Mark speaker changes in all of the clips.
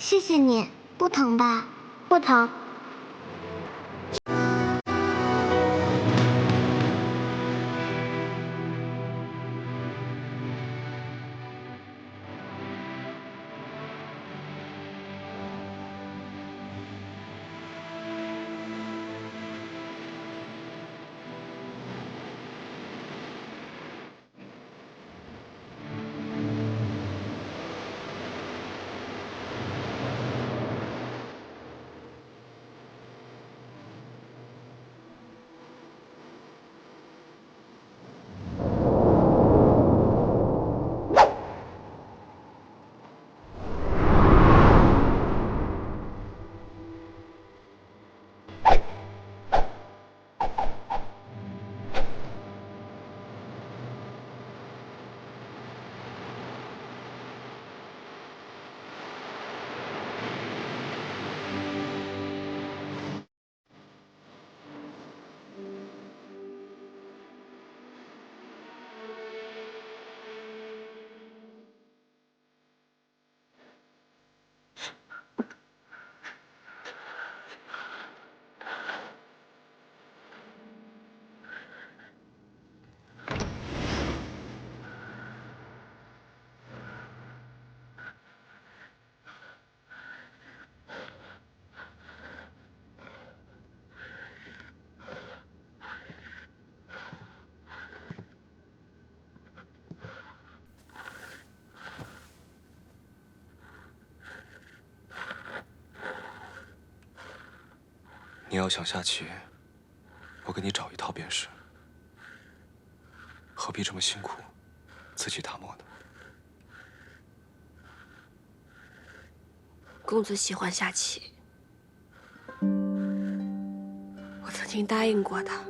Speaker 1: 谢谢你，不疼吧？不疼。
Speaker 2: 你要想下棋，我给你找一套便是，何必这么辛苦，自己打磨的？
Speaker 3: 公子喜欢下棋，我曾经答应过他，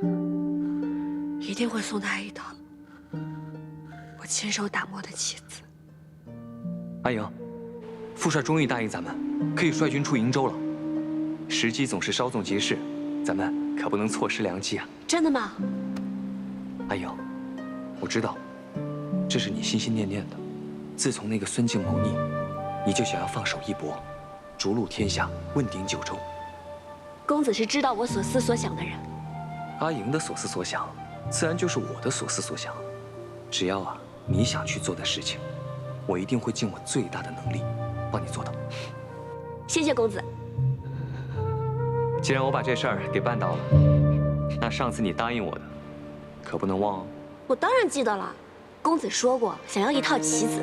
Speaker 3: 一定会送他一套我亲手打磨的棋子。
Speaker 4: 阿莹，副帅终于答应咱们，可以率军出瀛州了。时机总是稍纵即逝，咱们可不能错失良机啊！
Speaker 3: 真的吗？
Speaker 4: 阿莹，我知道，这是你心心念念的。自从那个孙敬谋逆，你就想要放手一搏，逐鹿天下，问鼎九州。
Speaker 3: 公子是知道我所思所想的人。
Speaker 4: 阿莹的所思所想，自然就是我的所思所想。只要你想去做的事情，我一定会尽我最大的能力帮你做到。
Speaker 3: 谢谢公子。
Speaker 4: 既然我把这事儿给办到了，那上次你答应我的，可不能忘哦。
Speaker 3: 我当然记得了，公子说过想要一套棋子。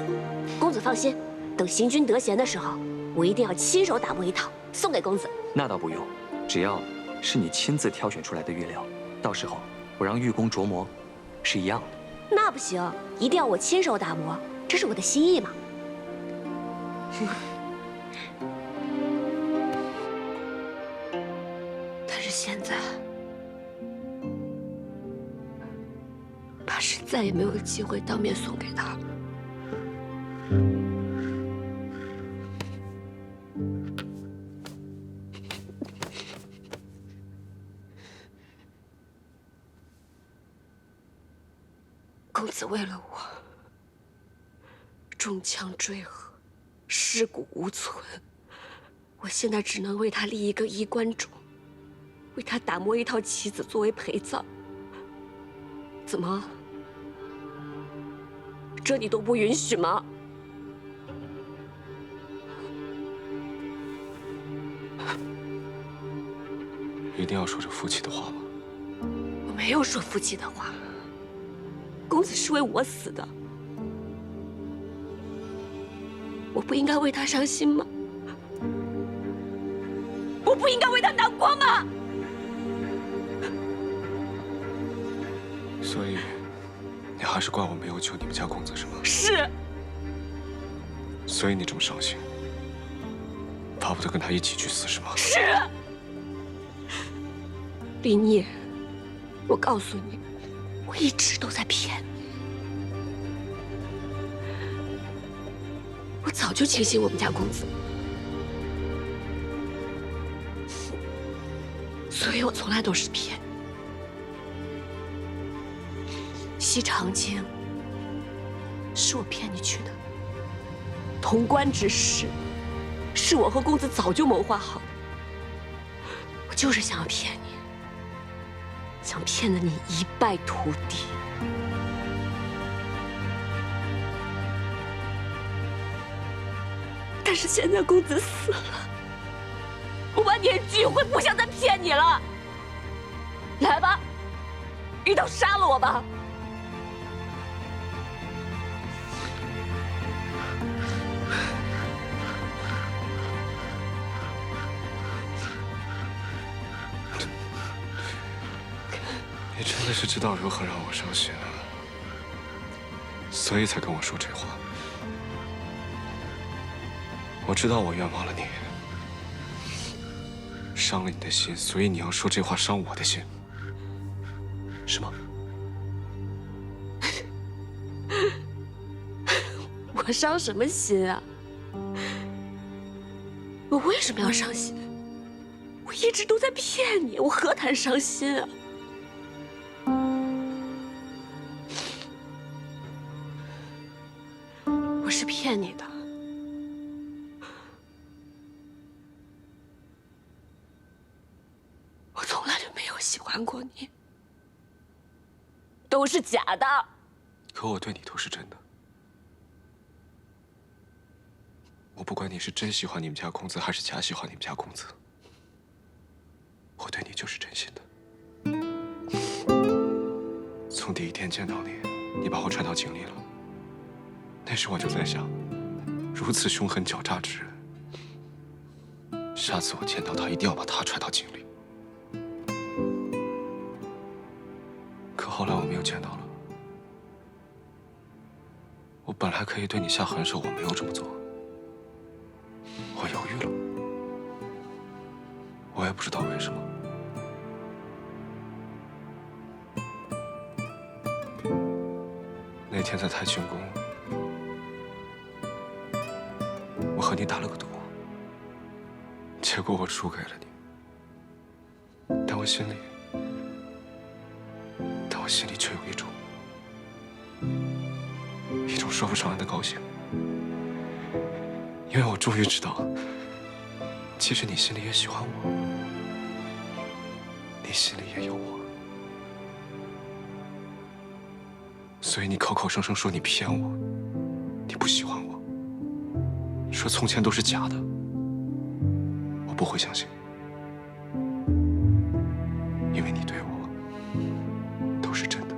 Speaker 3: 公子放心，等行军得闲的时候，我一定要亲手打磨一套送给公子。
Speaker 4: 那倒不用，只要是你亲自挑选出来的玉料，到时候我让玉工琢磨，是一样的。
Speaker 3: 那不行，一定要我亲手打磨，这是我的心意嘛。但是现在，怕是再也没有机会当面送给他了。公子为了我，中枪坠河，尸骨无存。我现在只能为他立一个衣冠冢，为他打磨一套棋子作为陪葬。怎么？这你都不允许吗？
Speaker 2: 一定要说这负气的话吗？
Speaker 3: 我没有说负气的话。公子是为我死的，我不应该为他伤心吗？我不应该为他难过吗？
Speaker 2: 所以，你还是怪我没有救你们家公子是吗？
Speaker 3: 是。
Speaker 2: 所以你这么伤心，巴不得跟他一起去死是吗？
Speaker 3: 是。林烨，我告诉你，我一直都在骗你。我早就轻信我们家公子，所以我从来都是骗你。西长京是我骗你去的，潼关之事是我和公子早就谋划好的。我就是想要骗你，想骗得你一败涂地。但是现在公子死了，我万念俱灰，不想再骗你了。来吧，一刀杀了我吧！
Speaker 2: 你真的是知道如何让我伤心啊，所以才跟我说这话。我知道我冤枉了你，伤了你的心，所以你要说这话伤我的心，是吗？
Speaker 3: 我伤什么心啊？我为什么要伤心？我一直都在骗你，我何谈伤心啊？我是骗你的。我从来就没有喜欢过你，都是假的。
Speaker 2: 可我对你都是真的。我不管你是真喜欢你们家公子，还是假喜欢你们家公子，我对你就是真心的。从第一天见到你，你把我踹到井里了，那时我就在想，如此凶狠狡诈之人，下次我见到他，一定要把他踹到井里。可后来我没有见到了，我本来可以对你下狠手，我没有这么做。我犹豫了，我也不知道为什么。那天在太清宫，我和你打了个赌，结果我输给了你。但我心里却有一种说不上来的高兴。因为我终于知道，其实你心里也喜欢我，你心里也有我，所以你口口声声说你骗我，你不喜欢我，说从前都是假的，我不会相信，因为你对我都是真的。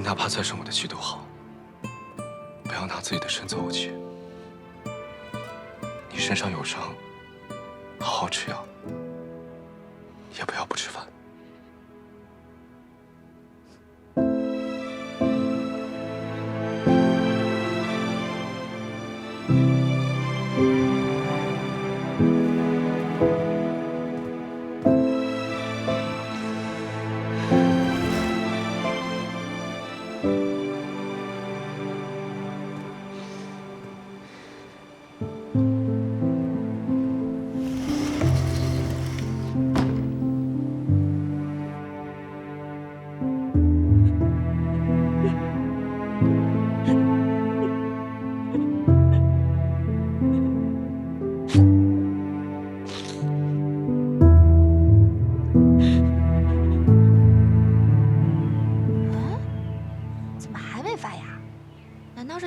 Speaker 2: 哪怕再生我的气都好，不要拿自己的身走我气。你身上有伤，好好吃药，也不要不吃饭。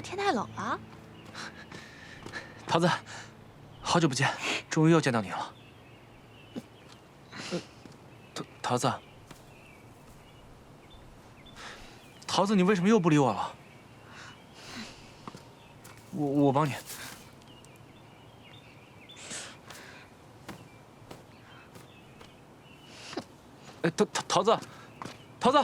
Speaker 5: 天太冷了。
Speaker 4: 桃子，好久不见，终于又见到你了。桃子，桃子，你为什么又不理我了？我帮你。哎，桃子，桃子。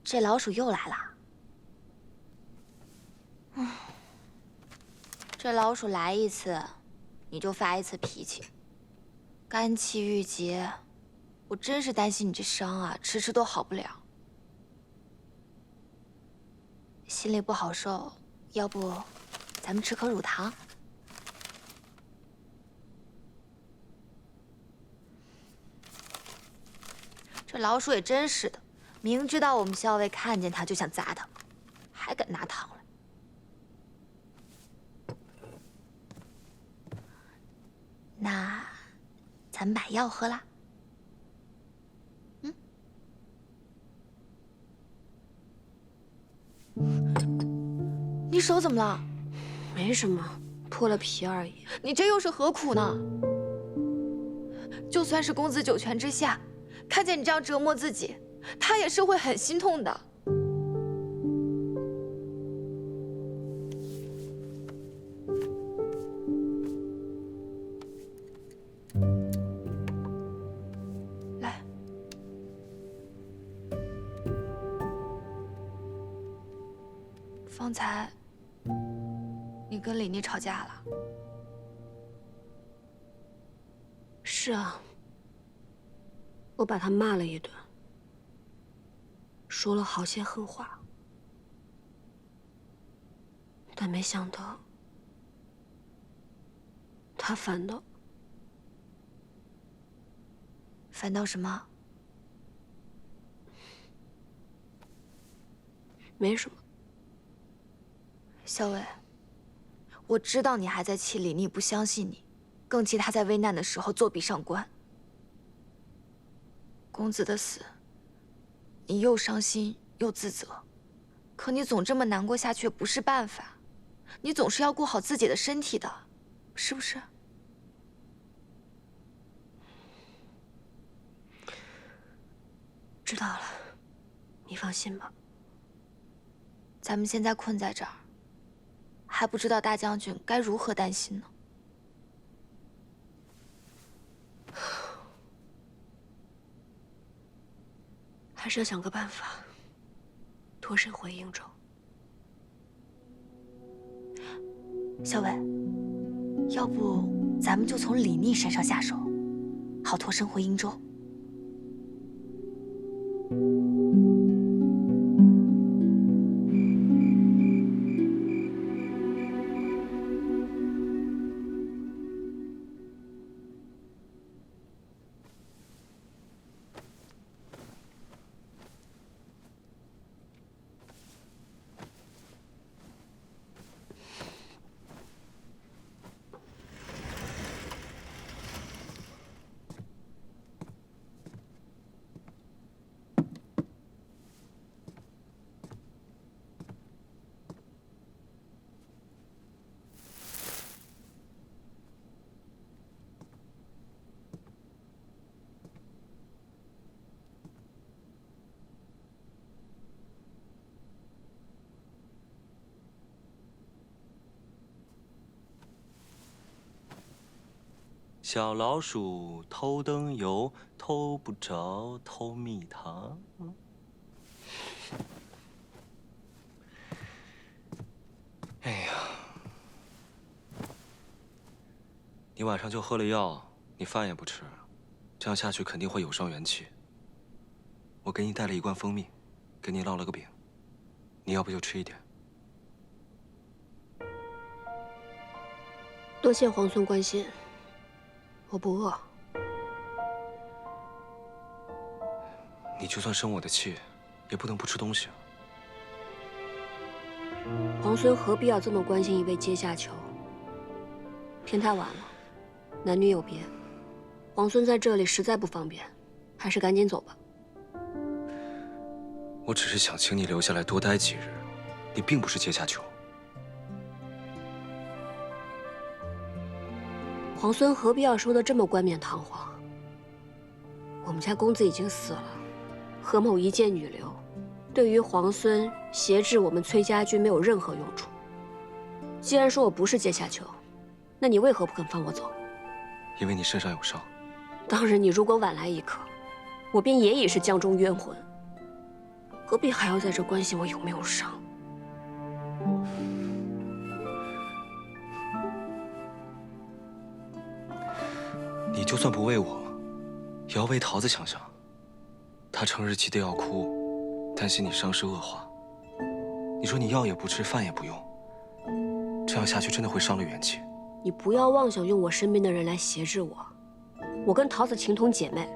Speaker 5: 这老鼠又来了。这老鼠来一次，你就发一次脾气，肝气郁结，我真是担心你这伤啊，迟迟都好不了。心里不好受，要不咱们吃颗乳糖？这老鼠也真是的，明知道我们校尉看见他就想砸他，还敢拿糖来。那咱们把药喝了。你手怎么了？
Speaker 3: 没什么，破了皮而已。
Speaker 5: 你这又是何苦呢？就算是公子九泉之下，看见你这样折磨自己，他也是会很心痛的。来，方才你跟李妮吵架了？
Speaker 3: 是啊，我把他骂了一顿，说了好些狠话，但没想到他反倒……
Speaker 5: 反倒什么？
Speaker 3: 没什么。
Speaker 5: 校尉，我知道你还在气李妮不相信你，更气他在危难的时候作壁上观。公子的死，你又伤心又自责，可你总这么难过下去不是办法，你总是要顾好自己的身体的，是不是？
Speaker 3: 知道了，你放心吧。
Speaker 5: 咱们现在困在这儿，还不知道大将军该如何担心呢。
Speaker 3: 还是要想个办法，脱身回应州。
Speaker 5: 校尉，要不咱们就从李逆身上下手，好脱身回应州。
Speaker 4: 小老鼠偷灯油，偷不着偷蜜糖。哎呀，你晚上就喝了药，你饭也不吃，这样下去肯定会有伤元气。我给你带了一罐蜂蜜，给你烙了个饼，你要不就吃一点。
Speaker 3: 多谢皇孙关心。我不饿。
Speaker 4: 你就算生我的气，也不能不吃东西啊。
Speaker 3: 皇孙何必要这么关心一位阶下囚？天太晚了，男女有别，皇孙在这里实在不方便，还是赶紧走吧。
Speaker 4: 我只是想请你留下来多待几日，你并不是阶下囚。
Speaker 3: 皇孙何必要说的这么冠冕堂皇？我们家公子已经死了，何某一介女流，对于皇孙挟制我们崔家军没有任何用处。既然说我不是阶下囚，那你为何不肯放我走？
Speaker 4: 因为你身上有伤。
Speaker 3: 当然，你如果晚来一刻，我便也已是江中冤魂。何必还要在这关心我有没有伤？
Speaker 4: 你就算不为我，也要为桃子想想。她成日急得要哭，担心你伤势恶化。你说你药也不吃，饭也不用，这样下去真的会伤了元气。
Speaker 3: 你不要妄想用我身边的人来挟制我。我跟桃子情同姐妹，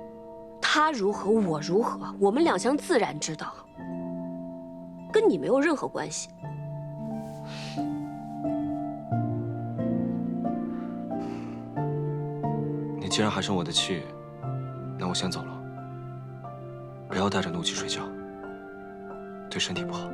Speaker 3: 她如何我如何，我们两相自然之道，跟你没有任何关系。
Speaker 4: 你既然还生我的气，那我先走了。不要带着怒气睡觉，对身体不好。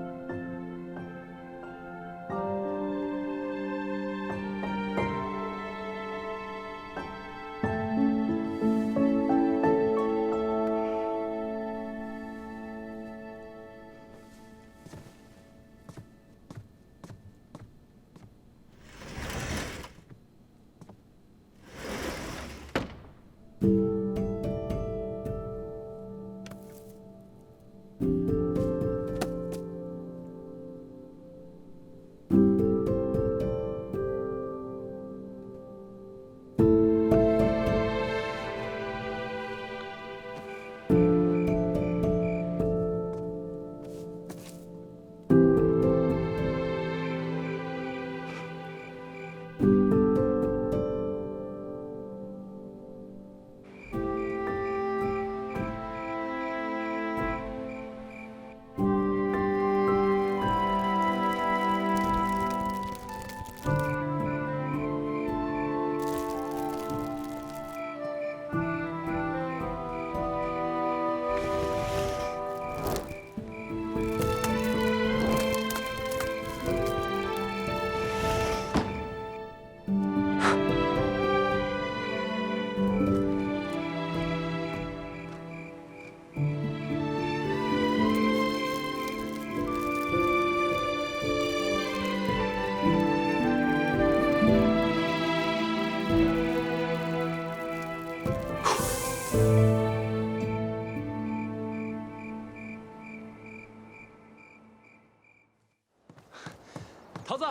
Speaker 6: 桃子，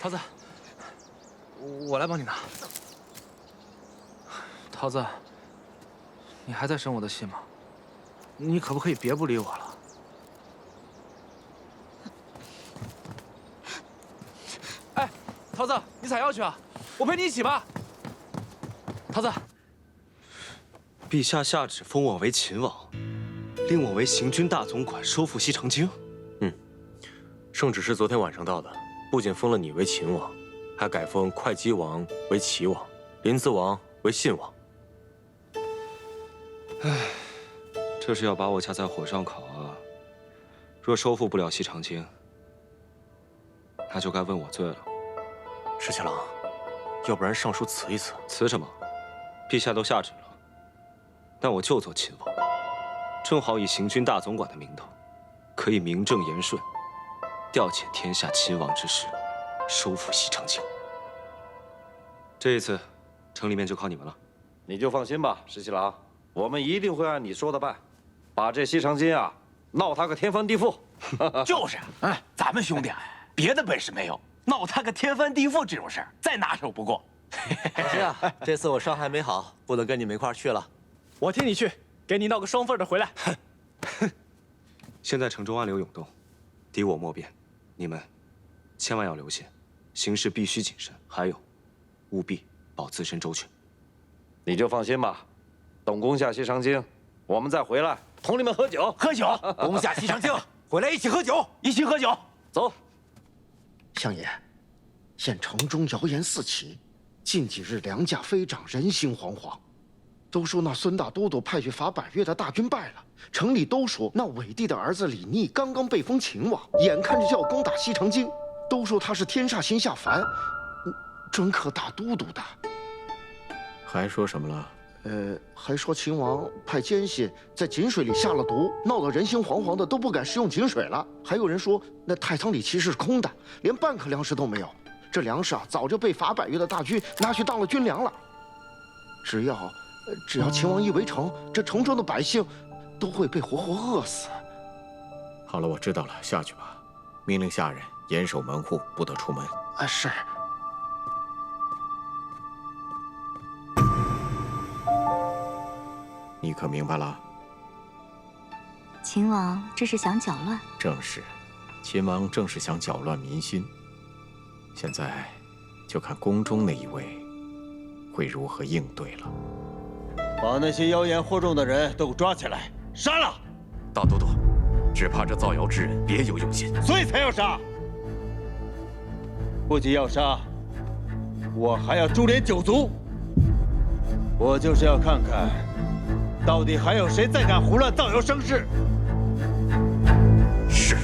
Speaker 6: 桃子，我来帮你拿。桃子，你还在生我的气吗？你可不可以别不理我了？哎，桃子，你采药去啊？我陪你一起吧。桃子，
Speaker 4: 陛下下旨封我为秦王，令我为行军大总管，收复西长京。
Speaker 7: 圣旨是昨天晚上到的，不仅封了你为秦王，还改封会稽王为齐王，临淄王为信王。
Speaker 4: 唉，这是要把我架在火上烤啊！若收复不了西长京，那就该问我罪了。
Speaker 7: 石七郎，要不然上书辞一辞？
Speaker 4: 辞什么？陛下都下旨了，那我就做秦王，正好以行军大总管的名头，可以名正言顺调遣天下亲王之师，收复西长京。这一次，城里面就靠你们了。
Speaker 8: 你就放心吧，石七郎，我们一定会按你说的办，把这西长京啊闹他个天翻地覆。
Speaker 9: 就是，咱们兄弟别的本事没有，闹他个天翻地覆这种事儿再拿手不过。
Speaker 10: 是啊，这次我伤还没好，不能跟你们一块儿去了。
Speaker 6: 我替你去，给你闹个双份的回来。
Speaker 4: 现在城中暗流涌动，敌我莫辨。你们千万要留心，行事必须谨慎。还有，务必保自身周全。
Speaker 8: 你就放心吧，等攻下西长京，我们再回来同你们喝酒。
Speaker 9: 喝酒，攻下西长京，回来一起喝酒，一起喝酒。
Speaker 8: 走。
Speaker 11: 相爷，现城中谣言四起，近几日粮价飞涨，人心惶惶。都说那孙大都督派去伐百越的大军败了，城里都说那伟帝的儿子李逆刚刚被封秦王，眼看着就要攻打西长京，都说他是天煞星下凡，专克大都督的。
Speaker 7: 还说什么了？
Speaker 11: 还说秦王派奸细在井水里下了毒，闹得人心惶惶的，都不敢食用井水了。还有人说那太仓里其实是空的，连半颗粮食都没有。这粮食啊，早就被伐百越的大军拿去当了军粮了。只要秦王一围城，这城中的百姓都会被活活饿死。
Speaker 7: 好了，我知道了，下去吧。命令下人严守门户，不得出门。
Speaker 11: 是。
Speaker 12: 你可明白了？
Speaker 1: 秦王这是想搅乱？
Speaker 12: 正是，秦王正是想搅乱民心。现在，就看宫中那一位会如何应对了。
Speaker 9: 把那些妖言惑众的人都抓起来，杀了！
Speaker 12: 大都督，只怕这造谣之人别有用心，
Speaker 9: 所以才要杀。不仅要杀，我还要株连九族。我就是要看看，到底还有谁再敢胡乱造谣生事。
Speaker 12: 是。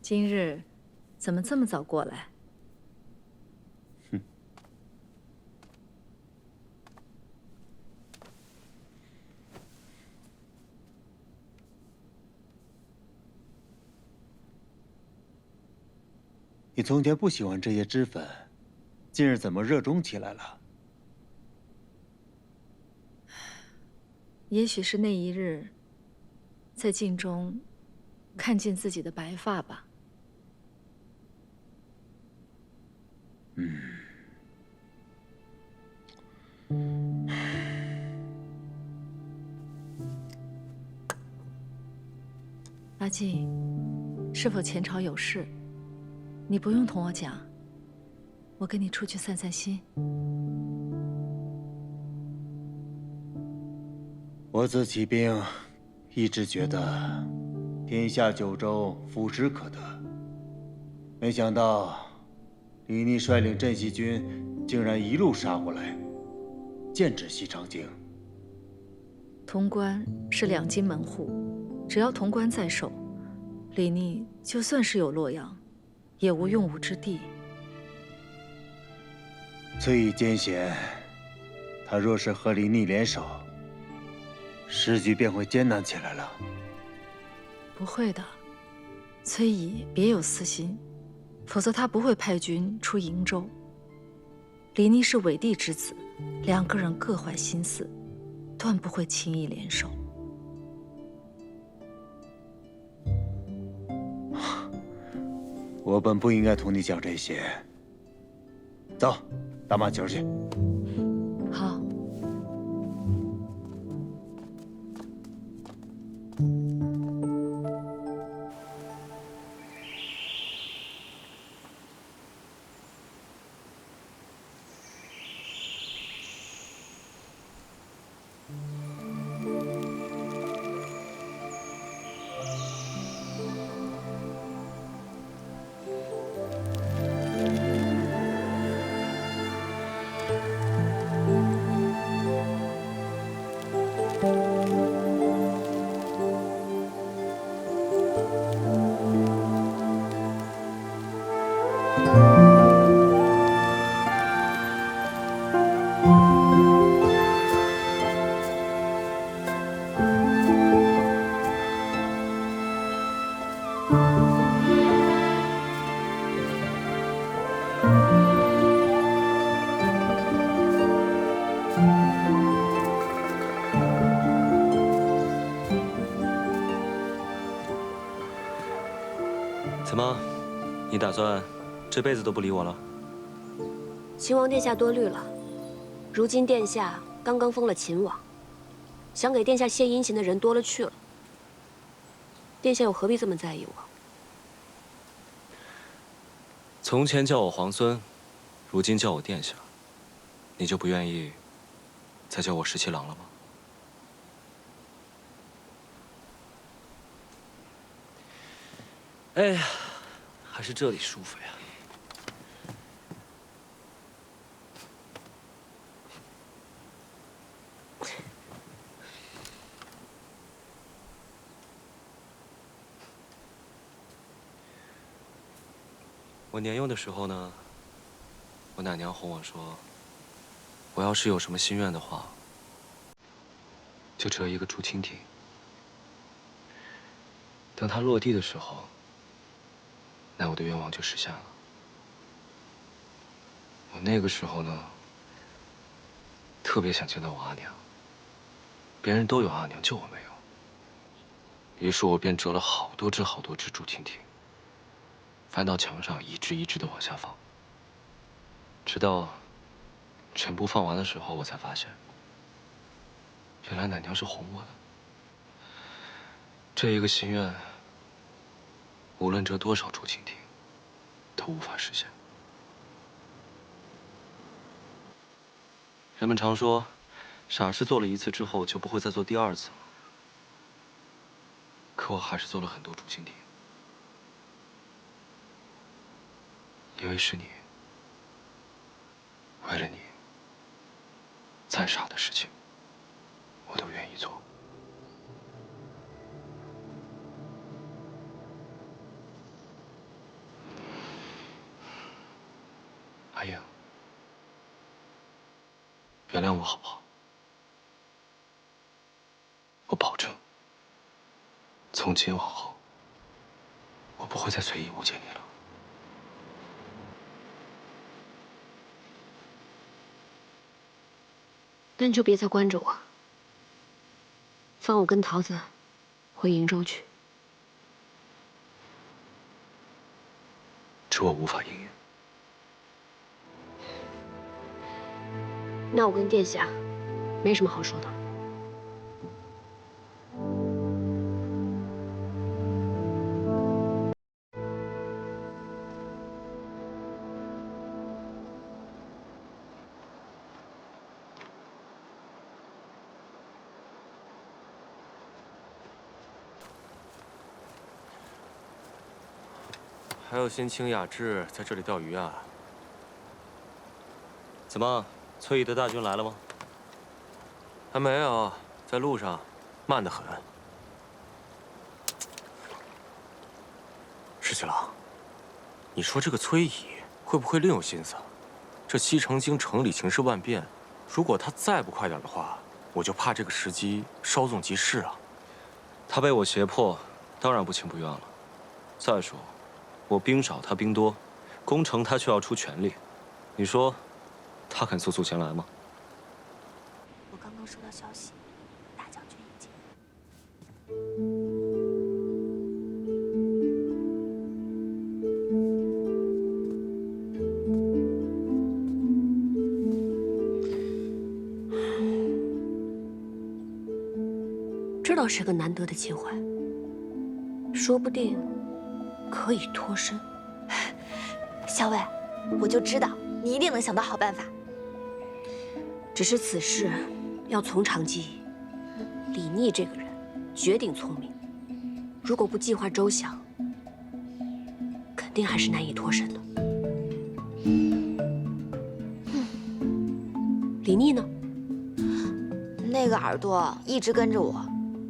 Speaker 13: 今日怎么这么早过来？
Speaker 9: 你从前不喜欢这些脂粉，今日怎么热衷起来了？
Speaker 13: 也许是那一日，在镜中看见自己的白发吧。阿静，是否前朝有事？你不用同我讲，我跟你出去散散心。
Speaker 9: 我自起兵，一直觉得天下九州ful时可得，没想到李逆率领镇西军竟然一路杀过来，剑指西长京。
Speaker 13: 潼关是两京门户，只要潼关在手，李逆就算是有洛阳，也无用武之地。
Speaker 9: 崔乙艰险，他若是和李逆联手，时局便会艰难起来了。
Speaker 13: 不会的，崔乙别有私心，否则他不会派军出瀛州。李逆是伪帝之子，两个人各怀心思，断不会轻易联手。
Speaker 9: 我本不应该同你讲这些。走，打马球去。
Speaker 13: 好。
Speaker 4: 怎么，你打算这辈子都不理我了？
Speaker 3: 秦王殿下多虑了，如今殿下刚刚封了秦王，想给殿下献殷勤的人多了去了。殿下又何必这么在意我？
Speaker 4: 从前叫我皇孙，如今叫我殿下，你就不愿意再叫我十七郎了吗？哎呀，还是这里舒服呀。我年幼的时候呢，我奶娘哄我说，我要是有什么心愿的话，就折一个竹蜻蜓。等它落地的时候，那我的愿望就实现了。我那个时候呢，特别想见到我阿娘。别人都有阿娘，就我没有。于是我便折了好多只竹蜻蜓，翻到墙上，一只一只的往下放，直到全部放完的时候，我才发现，原来奶娘是哄我的。这一个心愿，无论折多少竹蜻蜓，都无法实现。人们常说，傻事做了一次之后，就不会再做第二次了。可我还是做了很多竹蜻蜓，因为是你，为了你，再傻的事情，我都愿意做。阿英，原谅我好不好？我保证，从今往后，我不会再随意误解你了。
Speaker 3: 那你就别再关着我，放我跟桃子回瀛州去。
Speaker 4: 这我无法应允。
Speaker 3: 那我跟殿下没什么好说的。
Speaker 7: 还有心清雅致在这里钓鱼啊？
Speaker 4: 怎么，崔姨的大军来了吗？
Speaker 7: 还没有，在路上，慢得很。石七郎，你说这个崔姨会不会另有心思？这西城京城里情势万变，如果他再不快点的话，我就怕这个时机稍纵即逝啊。
Speaker 4: 他被我胁迫，当然不情不愿了。再说，我兵少，他兵多，攻城他却要出全力，你说，他肯速速前来吗？
Speaker 5: 我刚刚收到消息，大将军已经。
Speaker 3: 这倒是个难得的机会，说不定可以脱身。
Speaker 5: 校尉，我就知道你一定能想到好办法。
Speaker 3: 只是此事要从长计议。李逆这个人绝顶聪明，如果不计划周详，肯定还是难以脱身的。李逆呢？
Speaker 5: 那个耳朵一直跟着我，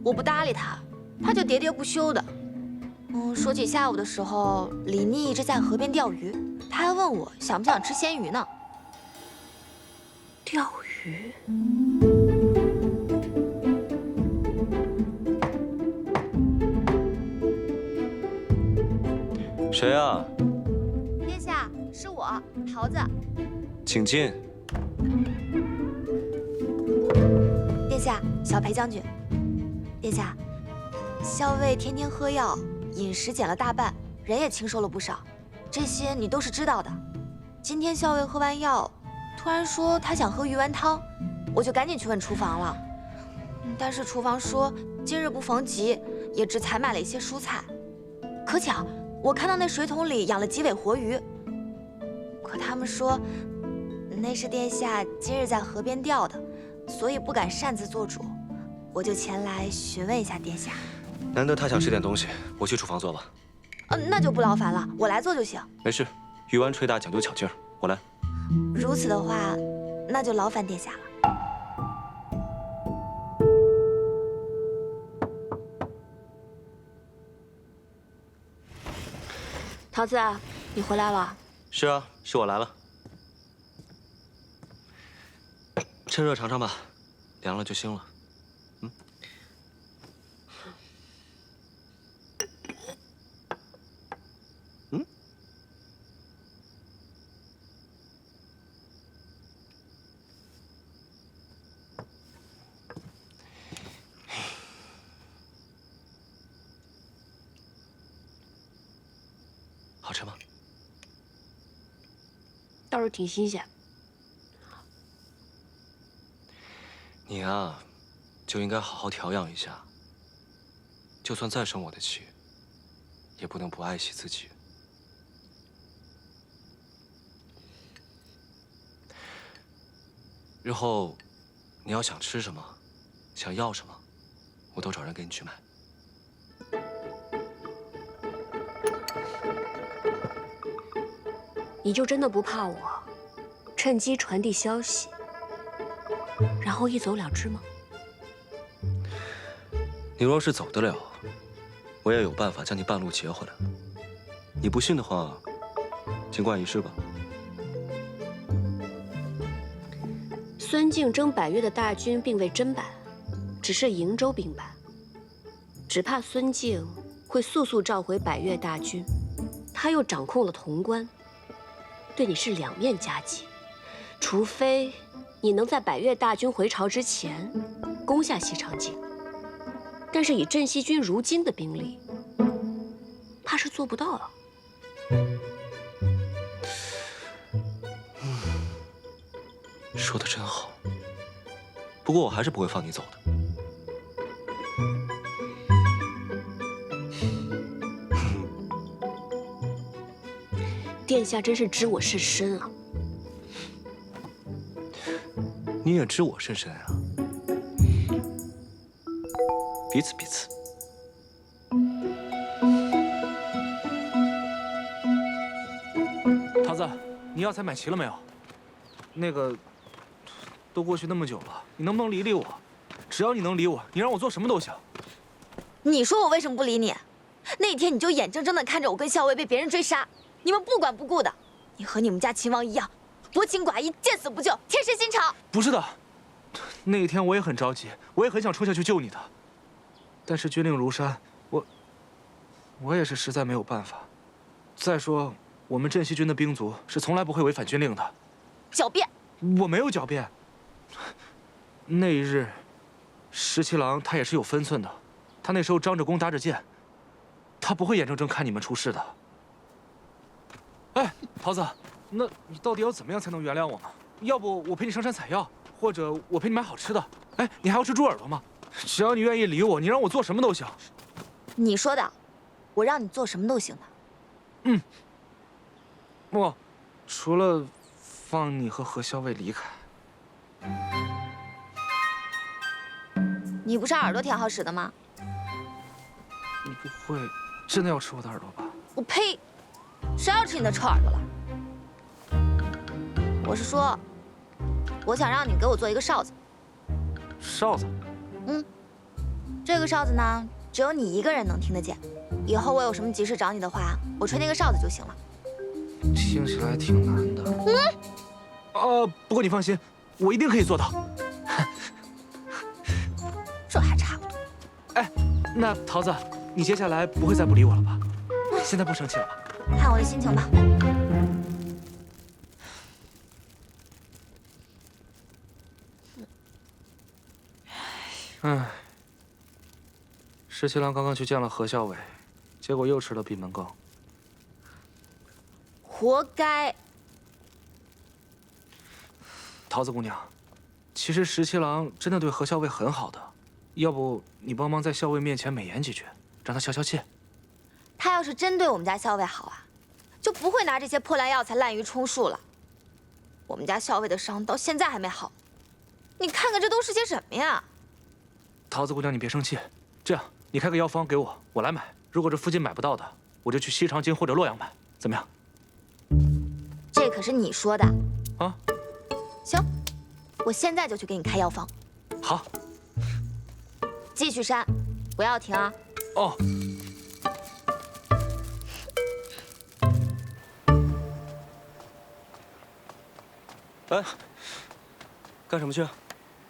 Speaker 5: 我不搭理他，他就喋喋不休的。说起下午的时候，李逆一直在河边钓鱼，他还问我想不想吃鲜鱼呢。
Speaker 3: 钓鱼？
Speaker 4: 谁啊？
Speaker 5: 殿下，是我，桃子。
Speaker 4: 请进。
Speaker 5: 殿下，小裴将军。殿下，校尉天天喝药，饮食减了大半，人也清瘦了不少，这些你都是知道的。今天校尉喝完药，突然说他想喝鱼丸汤，我就赶紧去问厨房了。但是厨房说今日不逢集，也只采买了一些蔬菜。可巧我看到那水桶里养了几尾活鱼，可他们说那是殿下今日在河边钓的，所以不敢擅自做主，我就前来询问一下殿下。
Speaker 4: 难得他想吃点东西，我去厨房做吧。
Speaker 5: 那就不劳烦了，我来做就行。
Speaker 4: 没事，鱼丸捶打讲究巧劲儿，我来。
Speaker 5: 如此的话，那就劳烦殿下了。
Speaker 3: 桃子，你回来了。
Speaker 4: 是啊，是我来了。趁热尝尝吧，凉了就腥了。好吃吗？
Speaker 3: 倒是挺新鲜。
Speaker 4: 你呀，就应该好好调养一下。就算再生我的气，也不能不爱惜自己。日后你要想吃什么，想要什么，我都找人给你去买。
Speaker 3: 你就真的不怕我趁机传递消息，然后一走了之吗？
Speaker 4: 你若是走得了，我也有办法将你半路截回来。你不信的话，尽管一试吧。
Speaker 3: 孙敬征百越的大军并未真败，只是瀛州兵败，只怕孙敬会速速召回百越大军，他又掌控了潼关，对你是两面夹击。除非你能在百越大军回朝之前攻下西长京，但是以镇西军如今的兵力，怕是做不到了。
Speaker 4: 说的真好，不过我还是不会放你走的。
Speaker 3: 殿下真是知我甚深啊！
Speaker 4: 你也知我甚深啊，彼此彼此。
Speaker 6: 桃子，你药材买齐了没有？那个，都过去那么久了，你能不能理理我？只要你能理我，你让我做什么都行。
Speaker 5: 你说我为什么不理你？那天你就眼睁睁地看着我跟校尉被别人追杀，你们不管不顾的。你和你们家秦王一样，薄情寡义，见死不救，铁石心肠。
Speaker 6: 不是的，那一天我也很着急，我也很想冲下去救你的，但是军令如山，我也是实在没有办法。再说，我们镇西军的兵卒是从来不会违反军令的。
Speaker 5: 狡辩！
Speaker 6: 我没有狡辩。那一日，十七郎他也是有分寸的，他那时候张着弓搭着箭，他不会眼睁睁看你们出事的。哎，桃子，那你到底要怎么样才能原谅我呢？要不我陪你上山采药，或者我陪你买好吃的。哎，你还要吃猪耳朵吗？只要你愿意理我，你让我做什么都行。
Speaker 5: 你说的，我让你做什么都行的。
Speaker 6: 嗯。不，除了放你和何校尉离开。
Speaker 5: 你不是耳朵挺好使的吗？
Speaker 6: 你不会真的要吃我的耳朵吧？
Speaker 5: 我呸！谁要吃你的臭耳朵了？我是说，我想让你给我做一个哨子。
Speaker 6: 哨子？
Speaker 5: 嗯，这个哨子呢，只有你一个人能听得见。以后我有什么急事找你的话，我吹那个哨子就行了。
Speaker 6: 听起来挺难的。不过你放心，我一定可以做到。
Speaker 5: 这还差不多。
Speaker 6: 哎，那桃子，你接下来不会再不理我了吧？现在不生气了吧？
Speaker 5: 看我的心情吧。
Speaker 6: 唉，十七郎刚刚去见了何校尉，结果又吃了闭门羹。
Speaker 5: 活该。
Speaker 6: 桃子姑娘，其实十七郎真的对何校尉很好的，要不你帮忙在校尉面前美言几句，让他消消气。
Speaker 5: 他要是真对我们家校尉好啊，就不会拿这些破烂药材滥竽充数了。我们家校尉的伤到现在还没好，你看看这都是些什么呀？
Speaker 6: 桃子姑娘，你别生气，这样你开个药方给我，我来买。如果这附近买不到的，我就去西长京或者洛阳买，怎么样？
Speaker 5: 这可是你说的
Speaker 6: 啊。
Speaker 5: 行，我现在就去给你开药方。
Speaker 6: 好。
Speaker 5: 继续扇，不要停啊。
Speaker 6: 哦。
Speaker 4: 哎，干什么去？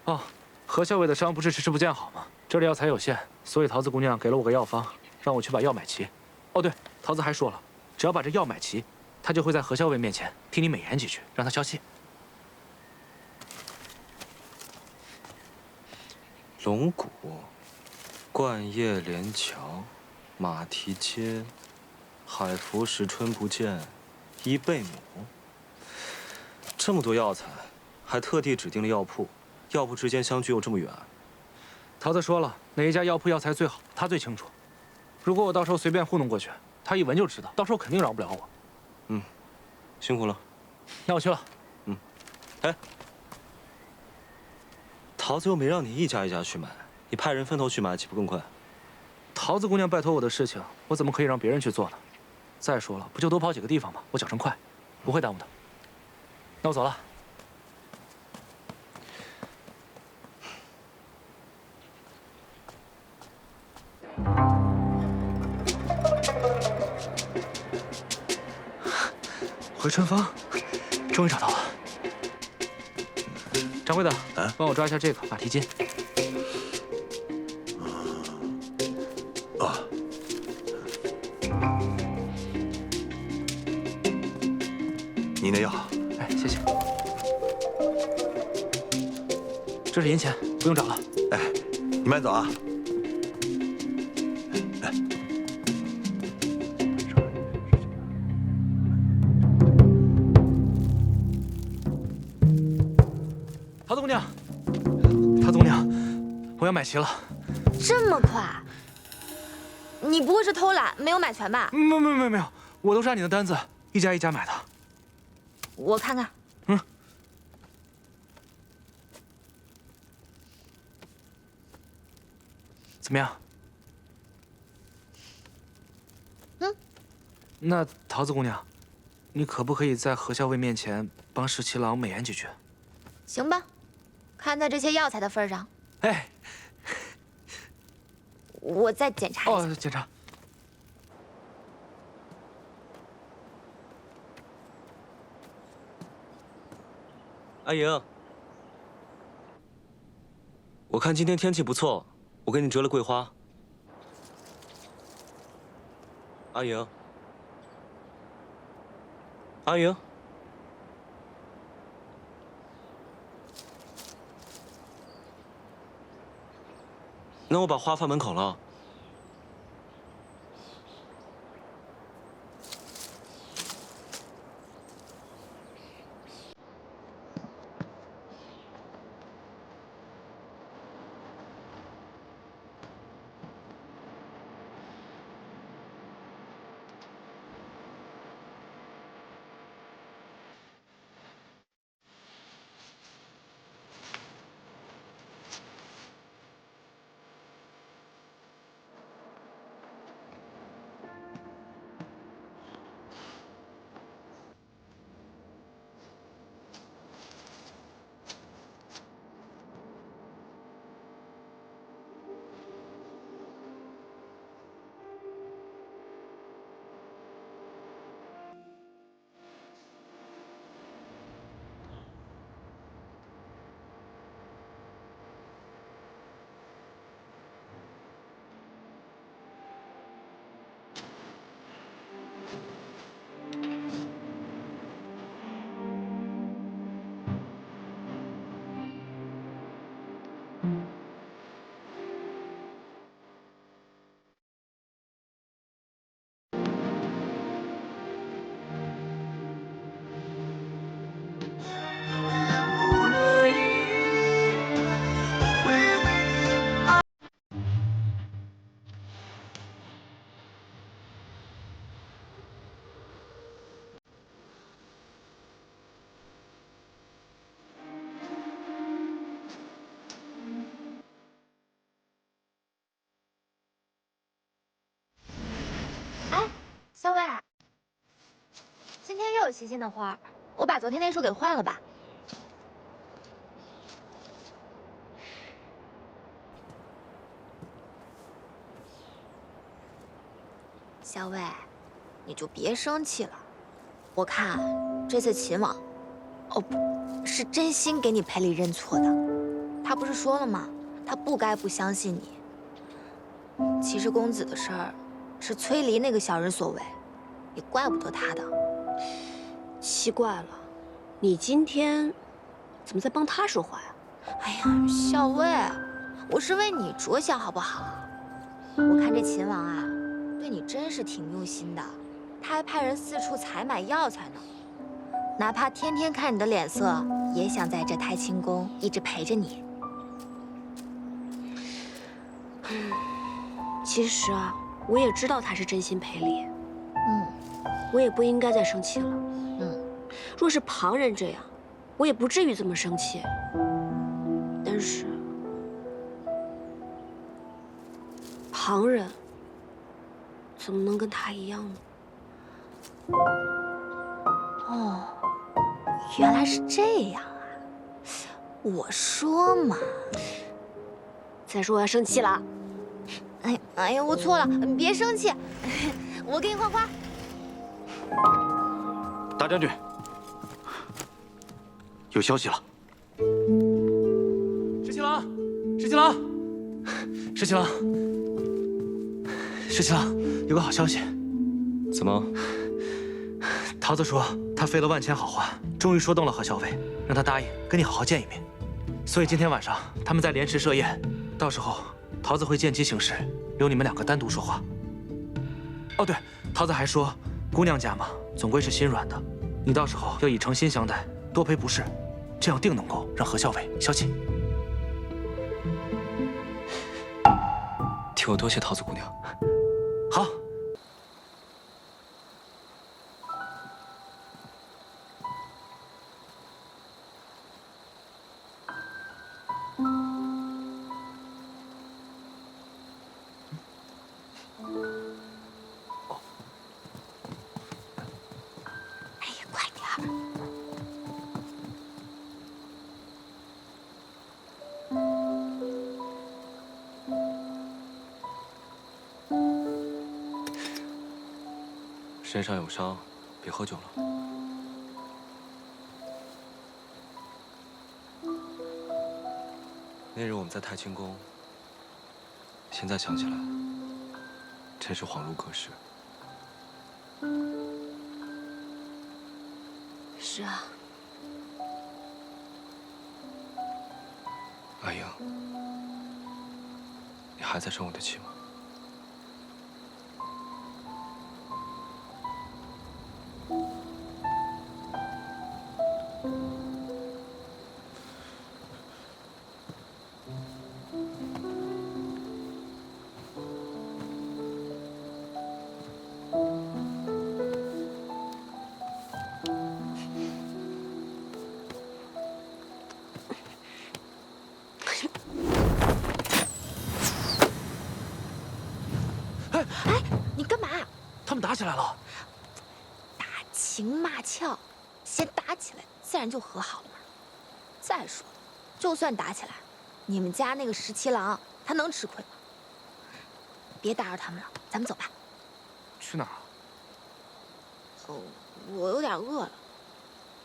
Speaker 6: 哦，何校尉的伤不是迟迟不见好吗？这里药材有限，所以桃子姑娘给了我个药方，让我去把药买齐。哦，对，桃子还说了，只要把这药买齐，她就会在何校尉面前替你美言几句，让他消气。
Speaker 4: 龙骨、灌叶连桥、马蹄街、海服时春不见，伊贝母。这么多药材，还特地指定了药铺，药铺之间相距又这么远。
Speaker 6: 桃子说了，哪一家药铺药材最好，他最清楚。如果我到时候随便糊弄过去，他一闻就知道，到时候肯定饶不了我。
Speaker 4: 嗯，辛苦了。
Speaker 6: 那我去了。
Speaker 4: 嗯，哎，桃子又没让你一家一家去买，你派人分头去买，岂不更快？
Speaker 6: 桃子姑娘拜托我的事情，我怎么可以让别人去做呢？再说了，不就多跑几个地方吗？我脚程快，不会耽误的。那我走了。回春芳，终于找到了。掌柜的，帮我抓一下这个马蹄筋。
Speaker 14: 啊。您的药。
Speaker 6: 哎，谢谢。这是银钱，不用找了。
Speaker 14: 哎，你慢走啊。
Speaker 6: 桃子姑娘，桃子姑娘，我要买齐了。
Speaker 5: 这么快？你不会是偷懒没有买全吧？
Speaker 6: 没有，我都是按你的单子一家一家买的。
Speaker 5: 我看看。
Speaker 6: 嗯。怎么样？
Speaker 5: 嗯。
Speaker 6: 那桃子姑娘，你可不可以在何校尉面前帮十七郎美言几句？
Speaker 5: 行吧，看在这些药材的份上。
Speaker 6: 哎。
Speaker 5: 我再检查一下。
Speaker 6: 哦，检查。
Speaker 4: 阿莹，我看今天天气不错，我给你折了桂花。阿莹，阿莹，那我把花放门口了。
Speaker 5: 小伟，今天又有新鲜的花，我把昨天那束给换了吧。小伟，你就别生气了。我看这次秦王，哦不，是真心给你赔礼认错的。他不是说了吗？他不该不相信你。其实公子的事儿，是崔离那个小人所为，也怪不得他的。
Speaker 3: 奇怪了，你今天怎么在帮他说话呀？
Speaker 5: 哎呀，小魏，我是为你着想，好不好？我看这秦王啊，对你真是挺用心的。他还派人四处采买药材呢。哪怕天天看你的脸色，也想在这太清宫一直陪着你。
Speaker 3: 其实啊，我也知道他是真心赔礼。我也不应该再生气了。若是旁人这样，我也不至于这么生气。但是，旁人怎么能跟他一样呢？
Speaker 5: 哦，原来是这样啊！我说嘛。
Speaker 3: 再说我要生气了。
Speaker 5: 哎呀，我错了，你别生气，我给你画画。
Speaker 6: 大将军，有消息了。十七郎，十七郎，十七郎，十七郎，有个好消息。
Speaker 4: 怎么？
Speaker 6: 桃子说他费了万千好话，终于说动了何校尉，让他答应跟你好好见一面。所以今天晚上他们在莲池设宴，到时候桃子会见机行事，留你们两个单独说话。哦，对，桃子还说，姑娘家嘛，总归是心软的，你到时候要以诚心相待，多赔不是，这样定能够让何校尉消气。
Speaker 4: 替我多谢桃子姑娘。
Speaker 6: 好。
Speaker 4: 身上有伤，别喝酒了。那日我们在太清宫，现在想起来，真是恍如隔世。
Speaker 3: 是啊，
Speaker 4: 阿英，你还在生我的气吗？
Speaker 5: 你干嘛？
Speaker 6: 他们打起来了。
Speaker 5: 打情骂俏，先打起来，自然就和好了嘛。再说，就算打起来，你们家那个17郎他能吃亏吗？别打扰他们了，咱们走吧。
Speaker 6: 去哪儿啊？
Speaker 5: 哦，我有点饿了，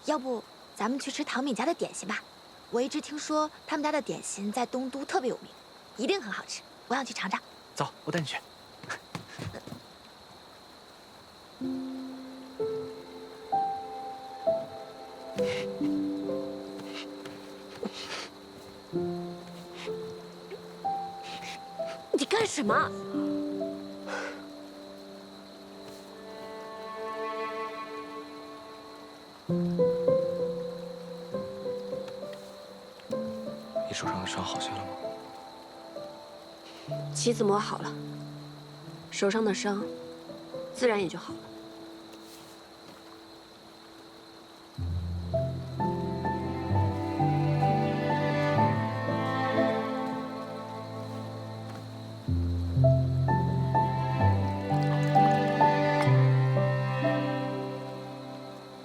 Speaker 5: 要不咱们去吃唐敏家的点心吧？我一直听说他们家的点心在东都特别有名，一定很好吃，我想去尝尝。
Speaker 6: 走，我带你去。
Speaker 3: 你干什么？
Speaker 4: 你手上的伤好些了吗？
Speaker 3: 棋子磨好了，手上的伤自然也就好了。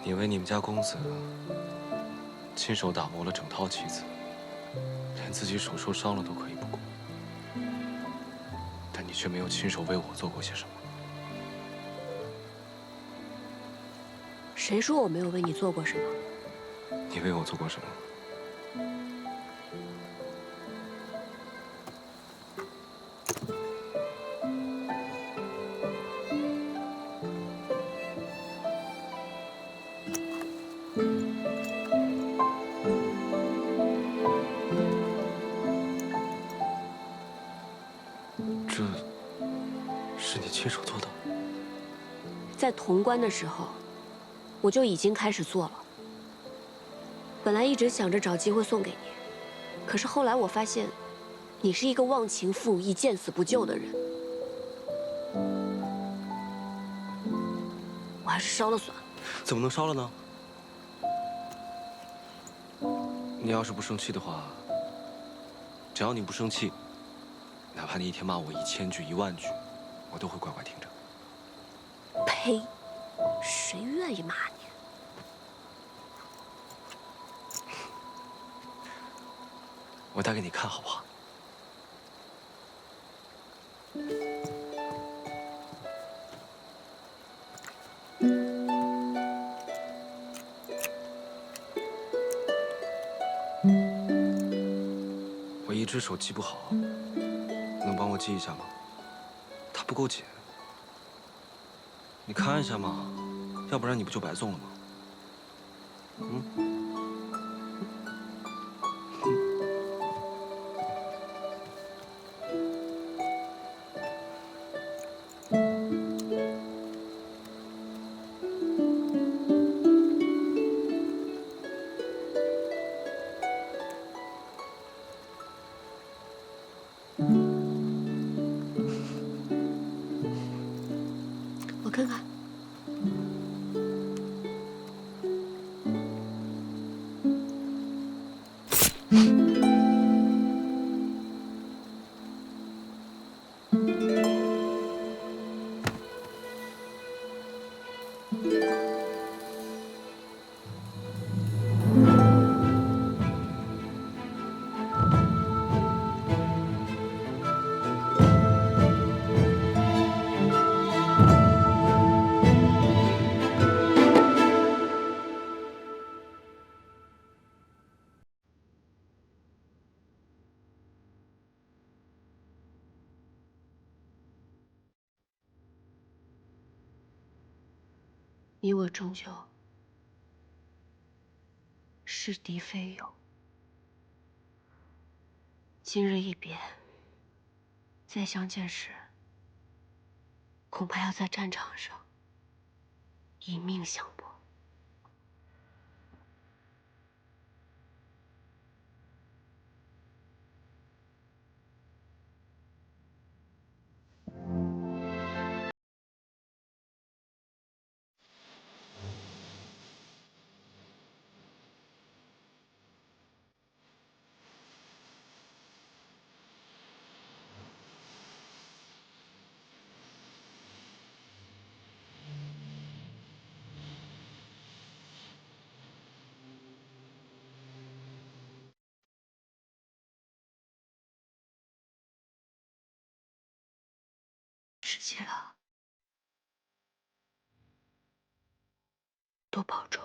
Speaker 4: 你为你们家公子亲手打磨了整套棋子，连自己手受伤了都可以不顾，但你却没有亲手为我做过些什么。
Speaker 3: 谁说我没有为你做过什么？
Speaker 4: 你为我做过什么？这是你亲手做的？
Speaker 3: 在潼关的时候，我就已经开始做了。本来一直想着找机会送给你，可是后来我发现，你是一个忘情负义、见死不救的人，我还是烧了算了。
Speaker 4: 怎么能烧了呢？你要是不生气的话，只要你不生气，哪怕你一天骂我1000句、10000句，我都会乖乖听着。
Speaker 3: 呸！谁愿意骂你？
Speaker 4: 我打给你看好不好？我一只手记不好，能帮我记一下吗？它不够紧，你看一下嘛，要不然你不就白送了吗？嗯。
Speaker 3: 我看看。你我终究是敌非友，今日一别，再相见时，恐怕要在战场上以命相搏。十七郎，多保重。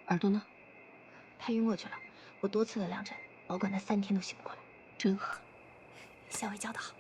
Speaker 3: 耳朵呢？
Speaker 5: 他晕过去了，我多次的量诊，保管他3天都醒不过来。
Speaker 3: 真狠！
Speaker 5: 校尉教得好。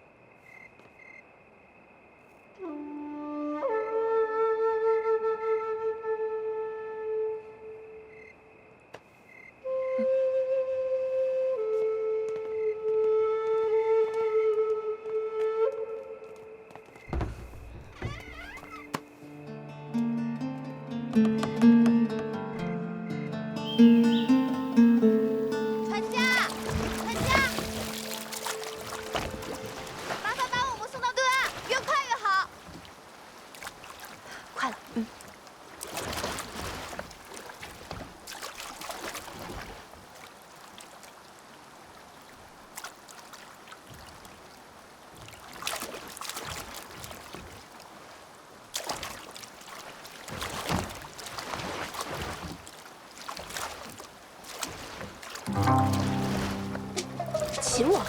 Speaker 3: 请我。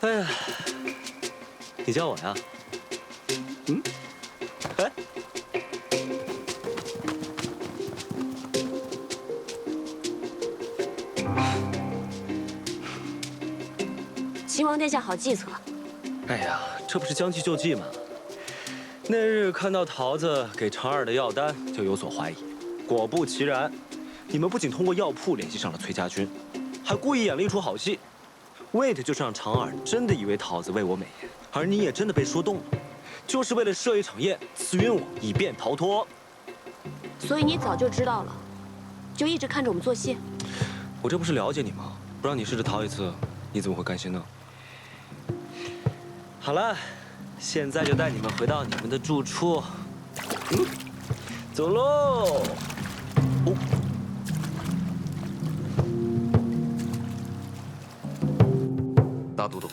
Speaker 4: 哎呀，你叫我呀？嗯？哎。
Speaker 3: 秦王殿下好计策。
Speaker 4: 哎呀，这不是将计就计吗？那日看到桃子给程耳的药单，就有所怀疑。果不其然，你们不仅通过药铺联系上了崔家军，还故意演了一出好戏，为的就是让程耳真的以为桃子为我美颜，而你也真的被说动了，就是为了设一场宴，刺晕我，以便逃脱。
Speaker 3: 所以你早就知道了，就一直看着我们做戏。
Speaker 4: 我这不是了解你吗？不让你试着逃一次，你怎么会甘心呢？好了，现在就带你们回到你们的住处。走喽！
Speaker 12: 大都督，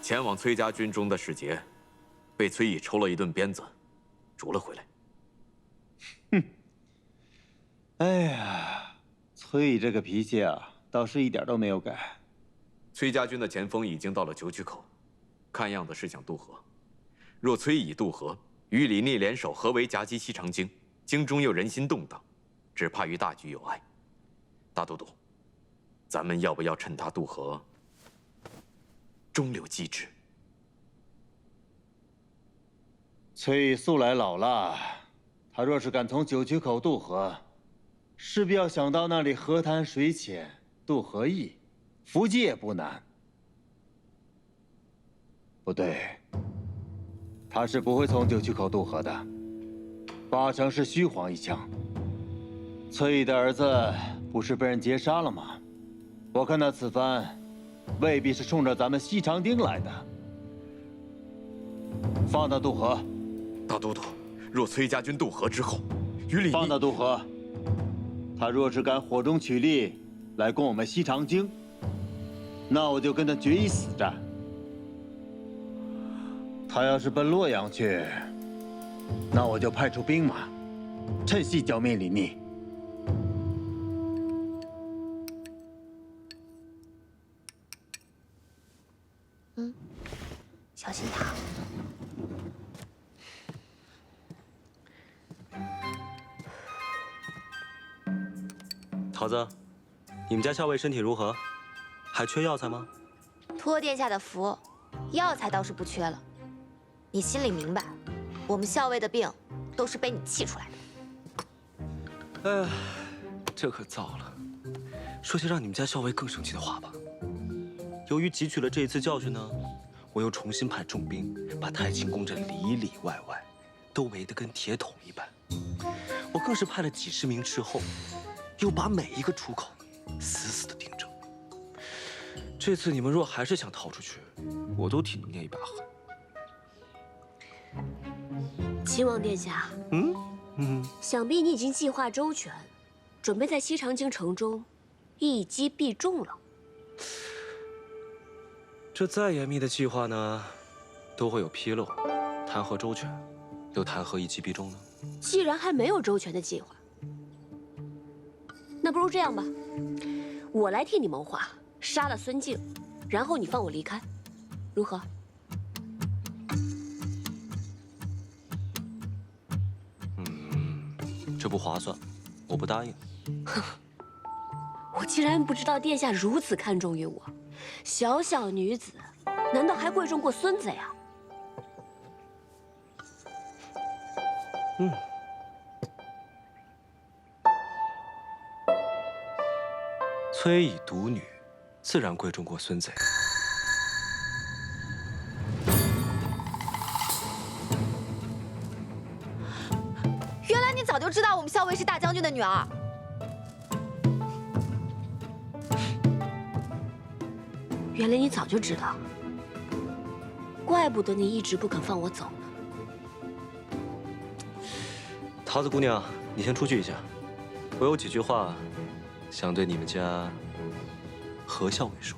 Speaker 12: 前往崔家军中的使节，被崔乙抽了一顿鞭子，逐了回来。
Speaker 9: 哼！哎呀，崔乙这个脾气啊，倒是一点都没有改。
Speaker 12: 崔家军的前锋已经到了九曲口，看样子是想渡河。若崔乙渡河，与李逆联手合围夹击西长京，京中又人心动荡，只怕于大局有碍。大都督，咱们要不要趁他渡河，中流击之？
Speaker 9: 崔乙素来老辣，他若是敢从九曲口渡河，势必要想到那里河滩水浅，渡河易，伏击也不难。不对，他是不会从九曲口渡河的，八成是虚晃一枪。崔乙的儿子不是被人劫杀了吗？我看他此番未必是冲着咱们西长町来的。放他渡河。
Speaker 12: 大都督，若崔家军渡河之后，与李逆……
Speaker 9: 放他渡河。他若是敢火中取栗来攻我们西长京，那我就跟他决一死战。他要是奔洛阳去，那我就派出兵马，趁隙剿灭李逆。
Speaker 5: 小心他。
Speaker 4: 桃子，你们家校尉身体如何？还缺药材吗？
Speaker 5: 托殿下的福，药材倒是不缺了。你心里明白，我们校尉的病都是被你气出来的。
Speaker 4: 哎，这可糟了。说些让你们家校尉更生气的话吧。由于汲取了这一次教训呢，我又重新派重兵把太清宫这里里外外都围得跟铁桶一般。我更是派了几十名斥候，又把每一个出口死死的盯着。这次你们若还是想逃出去，我都替你捏一把汗。
Speaker 3: 秦王殿下，想必你已经计划周全，准备在西长京城中一击必中了。
Speaker 4: 这再严密的计划呢，都会有纰漏，谈何周全，又谈何一击必中呢？
Speaker 3: 既然还没有周全的计划，那不如这样吧，我来替你谋划，杀了孙敬，然后你放我离开，如何？
Speaker 4: 这不划算，我不答应。
Speaker 3: 我竟然不知道殿下如此看重于我，小小女子，难道还贵重过孙子呀？
Speaker 4: 崔乙独女，自然贵重过孙子。
Speaker 5: 原来你早就知道我们校尉是大将军的女儿。
Speaker 3: 原来你早就知道，怪不得你一直不肯放我走呢。
Speaker 4: 桃子姑娘，你先出去一下，我有几句话想对你们家何校尉说。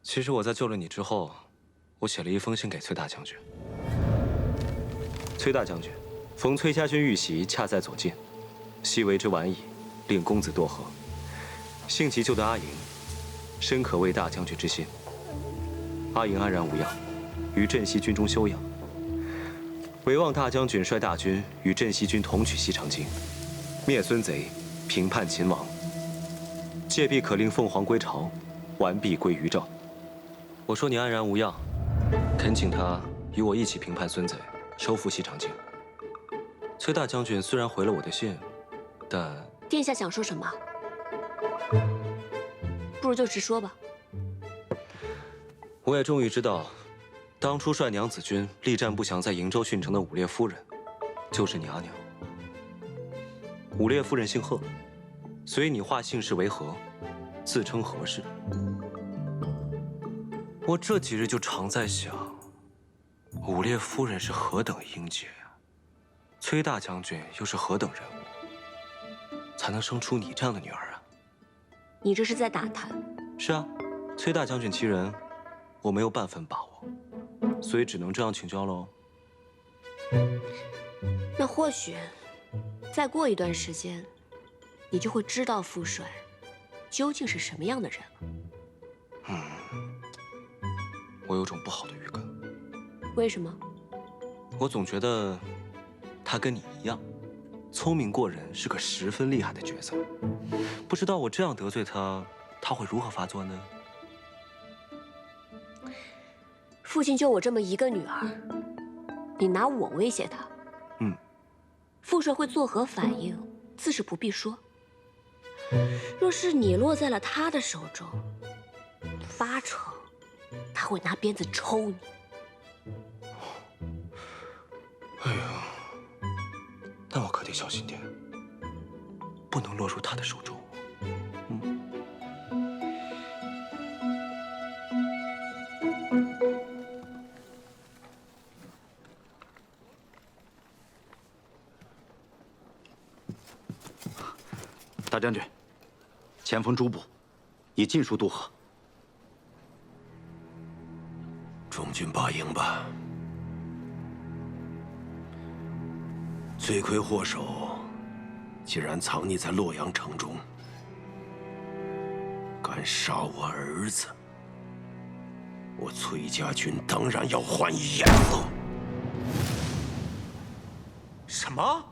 Speaker 4: 其实我在救了你之后，我写了一封信给崔大将军。崔大将军，逢崔家军遇袭，恰在左近，昔为之晚矣。令公子堕河，幸其救得阿莹，深可为大将军之心。阿莹安然无恙，于镇西军中休养。唯望大将军率大军与镇西军同取西长京，灭孙贼，平叛秦王。届必可令凤凰归巢，完璧归于赵。我说你安然无恙，恳请他与我一起平叛孙贼，收复西长京。崔大将军虽然回了我的信，但
Speaker 3: 殿下想说什么？不如就直说吧。
Speaker 4: 我也终于知道，当初率娘子军力战不降在瀛州郡城的武烈夫人，就是你阿娘。武烈夫人姓贺，随你化姓氏为何，自称何氏。我这几日就常在想，武烈夫人是何等英杰呀，崔大将军又是何等人物，才能生出你这样的女儿啊？
Speaker 3: 你这是在打探？
Speaker 4: 是啊，崔大将军其人，我没有半分把握，所以只能这样请教喽。
Speaker 3: 那或许，再过一段时间，你就会知道父帅究竟是什么样的人了。
Speaker 4: 我有种不好的预感。
Speaker 3: 为什么？
Speaker 4: 我总觉得他跟你一样，聪明过人，是个十分厉害的角色。不知道我这样得罪他，他会如何发作呢？
Speaker 3: 父亲就我这么一个女儿，你拿我威胁他，父帅会作何反应，自是不必说。若是你落在了他的手中，8成他会拿鞭子抽你。
Speaker 4: 哎呀，那我可得小心点，不能落入他的手中。
Speaker 15: 大将军，前锋诸部已尽数渡河。
Speaker 14: 中军罢营吧。罪魁祸首竟然藏匿在洛阳城中，敢杀我儿子，我崔家军当然要还以颜色。
Speaker 7: 什么？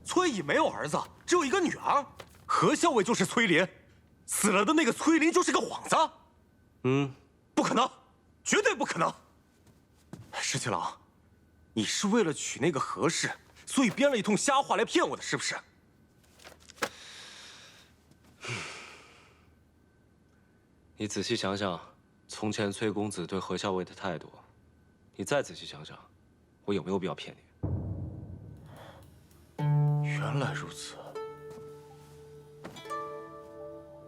Speaker 7: 崔乙没有儿子，只有一个女儿？何校尉就是崔林，死了的那个崔林就是个幌子。不可能，绝对不可能！石七郎，你是为了娶那个何氏，所以编了一通瞎话来骗我的，是不是？
Speaker 4: 你仔细想想，从前崔公子对何校尉的态度，你再仔细想想，我有没有必要骗你？
Speaker 7: 原来如此，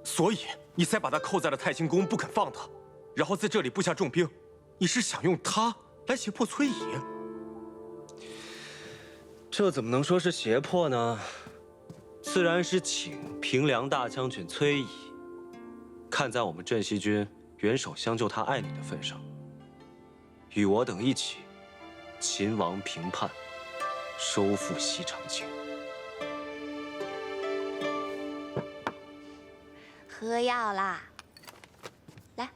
Speaker 7: 所以你才把他扣在了太清宫，不肯放他，然后在这里布下重兵。你是想用他来胁迫崔乙？
Speaker 4: 这怎么能说是胁迫呢？自然是请平凉大将军崔乙，看在我们镇西军元首相救他爱女的份上，与我等一起秦王平叛，收复西长京。
Speaker 5: 喝药啦！来，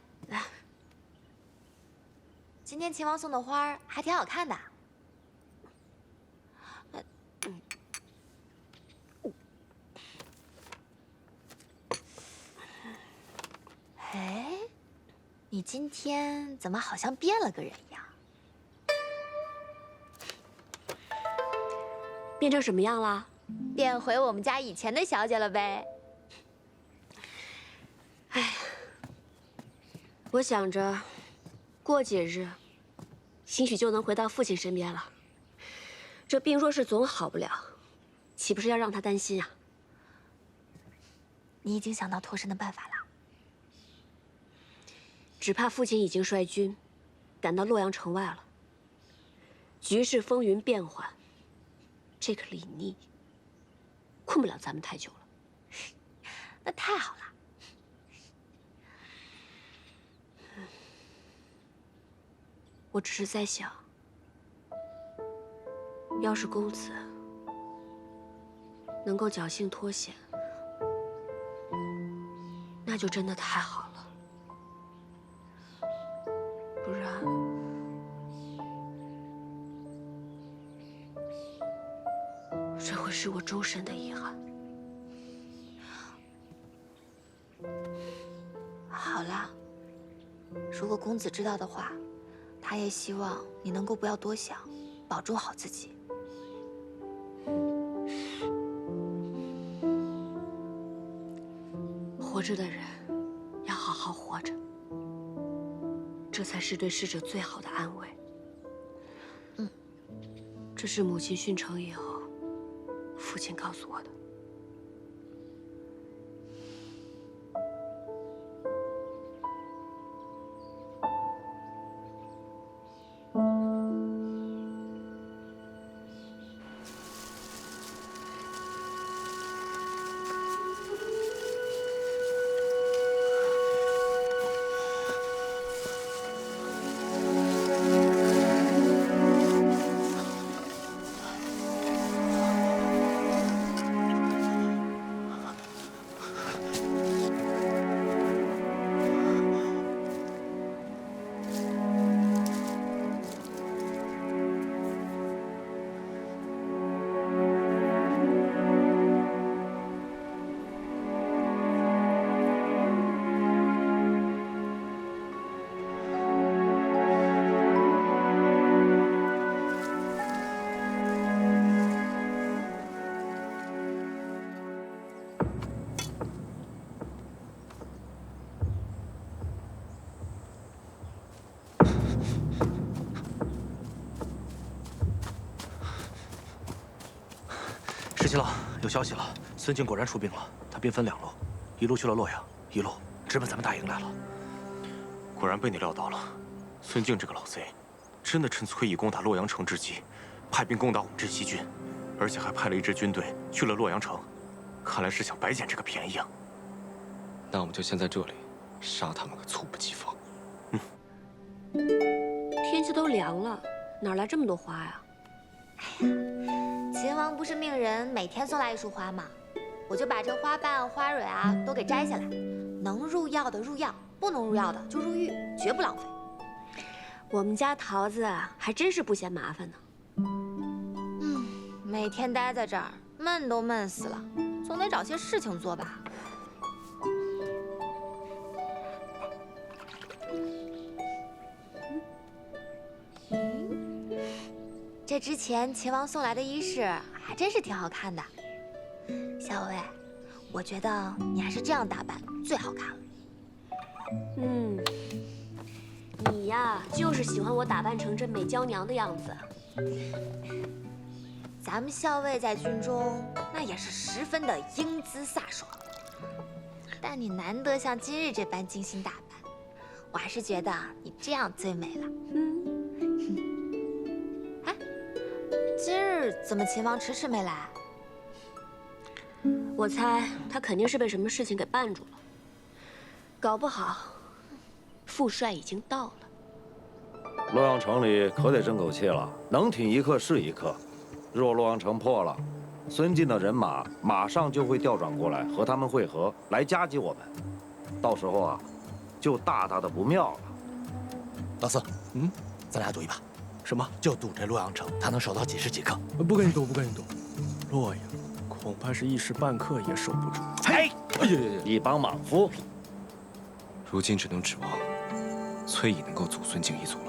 Speaker 5: 今天秦王送的花还挺好看的。哎，你今天怎么好像变了个人样？
Speaker 3: 变成什么样了？
Speaker 5: 变回我们家以前的小姐了呗。
Speaker 3: 哎呀，我想着，过几日，兴许就能回到父亲身边了。这病若是总好不了，岂不是要让他担心啊？
Speaker 5: 你已经想到脱身的办法了？
Speaker 3: 只怕父亲已经率军赶到洛阳城外了。局势风云变幻，这个李逆困不了咱们太久了。
Speaker 5: 那太好了。
Speaker 3: 我只是在想，要是公子能够侥幸脱险，就真的太好了，不然这会是我终身的遗憾。
Speaker 5: 好了，如果公子知道的话，他也希望你能够不要多想，保重好自己。
Speaker 3: 活着的人要好好活着，这才是对逝者最好的安慰。这是母亲殉城以后，父亲告诉我的。
Speaker 6: 石七郎，有消息了，孙敬果然出兵了，他兵分2路，一路去了洛阳，一路直奔咱们大营来了。
Speaker 7: 果然被你料到了，孙敬这个老贼，真的趁崔乙攻打洛阳城之机，派兵攻打我们镇西军，而且还派了一支军队去了洛阳城，看来是想白捡这个便宜啊。
Speaker 4: 那我们就先在这里杀他们个猝不及防。
Speaker 3: 天气都凉了，哪来这么多花呀？
Speaker 5: 秦王不是命人每天送来1束花吗？我就把这花瓣、花蕊啊都给摘下来，能入药的入药，不能入药的就入狱，绝不浪费。
Speaker 3: 我们家桃子还真是不嫌麻烦呢。
Speaker 5: 每天待在这儿，闷都闷死了，总得找些事情做吧。这之前秦王送来的衣饰还真是挺好看的。小薇，我觉得你还是这样打扮最好看了。
Speaker 3: 你呀，就是喜欢我打扮成这美娇娘的样子。
Speaker 5: 咱们校尉在军中那也是十分的英姿飒爽，但你难得像今日这般精心打扮，我还是觉得你这样最美了。哎，今日怎么秦王迟迟没来？
Speaker 3: 我猜他肯定是被什么事情给绊住了，搞不好副帅已经到了。
Speaker 8: 洛阳城里可得争口气了，能挺一刻是一刻。若洛阳城破了，孙晋的人马马上就会调转过来和他们会合，来夹击我们。到时候啊，就大大的不妙了。
Speaker 11: 老四，咱俩赌一把，
Speaker 6: 什么？
Speaker 11: 就赌这洛阳城，他能守到几时几刻？
Speaker 16: 不跟你赌，不跟你赌。洛阳恐怕是一时半刻也守不住。
Speaker 8: 嘿，一帮莽夫！
Speaker 4: 如今只能指望崔乙能够阻孙敬一阻了。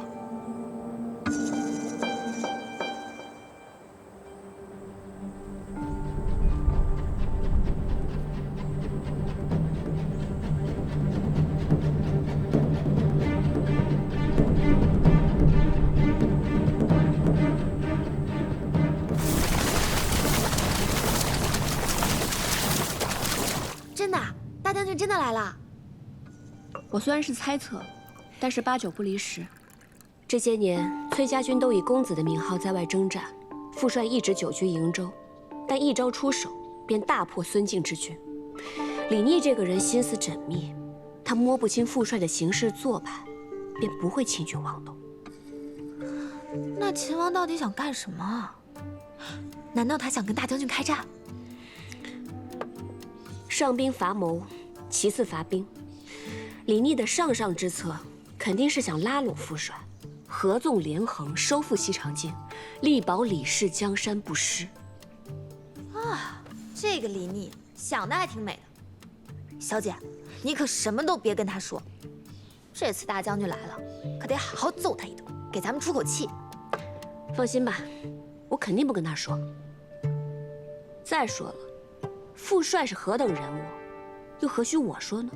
Speaker 5: 真的，大将军真的来了。
Speaker 3: 我虽然是猜测，但是8、9不离十。这些年，崔家军都以公子的名号在外征战，副帅一直久居营州，但一招出手便大破孙敬之军。李逆这个人心思缜密，他摸不清副帅的行事做派，便不会轻举妄动。
Speaker 5: 那秦王到底想干什么啊？难道他想跟大将军开战？
Speaker 3: 上兵伐谋，其次伐兵，李逆的上上之策，肯定是想拉拢副帅，合纵连横，收复西长京，力保李氏江山不失。
Speaker 5: 啊，这个李逆想的还挺美的。小姐，你可什么都别跟他说。这次大将军来了，可得好好揍他一顿，给咱们出口气。
Speaker 3: 放心吧，我肯定不跟他说。再说了，副帅是何等人物，又何须我说呢？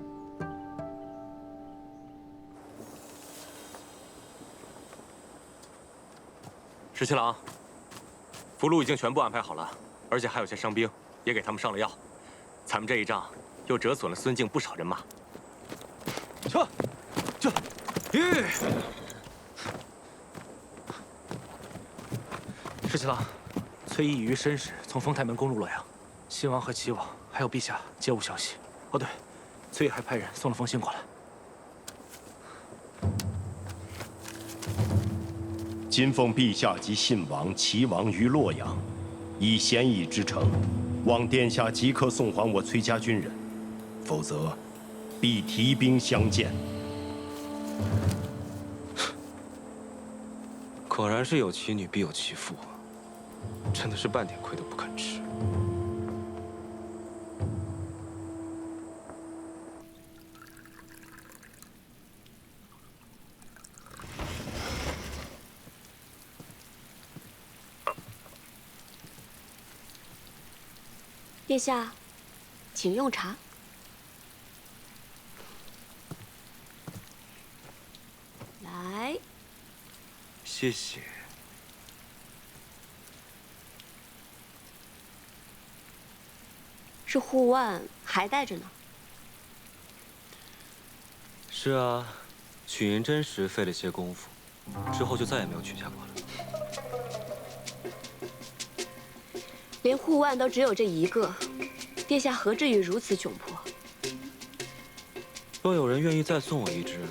Speaker 7: 十七郎，俘虏已经全部安排好了，而且还有些伤兵，也给他们上了药。咱们这一仗又折损了孙敬不少人马。
Speaker 6: 撤！吁！十七郎，崔义于申时从丰台门攻入洛阳，新王和齐王还有陛下皆无消息。哦对，崔义还派人送了封信过来。
Speaker 14: 今奉陛下及信王、齐王于洛阳，以咸邑之诚，望殿下即刻送还我崔家军人，否则必提兵相见。
Speaker 4: 果然是有其女必有其父，真的是半点亏都不肯吃。
Speaker 3: 殿下，请用茶。来，
Speaker 4: 谢谢。
Speaker 3: 这护腕还带着呢。
Speaker 4: 是啊，取银针时费了些功夫，之后就再也没有取下过了。
Speaker 3: 连护腕都只有这一个，殿下何至于如此窘迫？
Speaker 4: 若有人愿意再送我一只，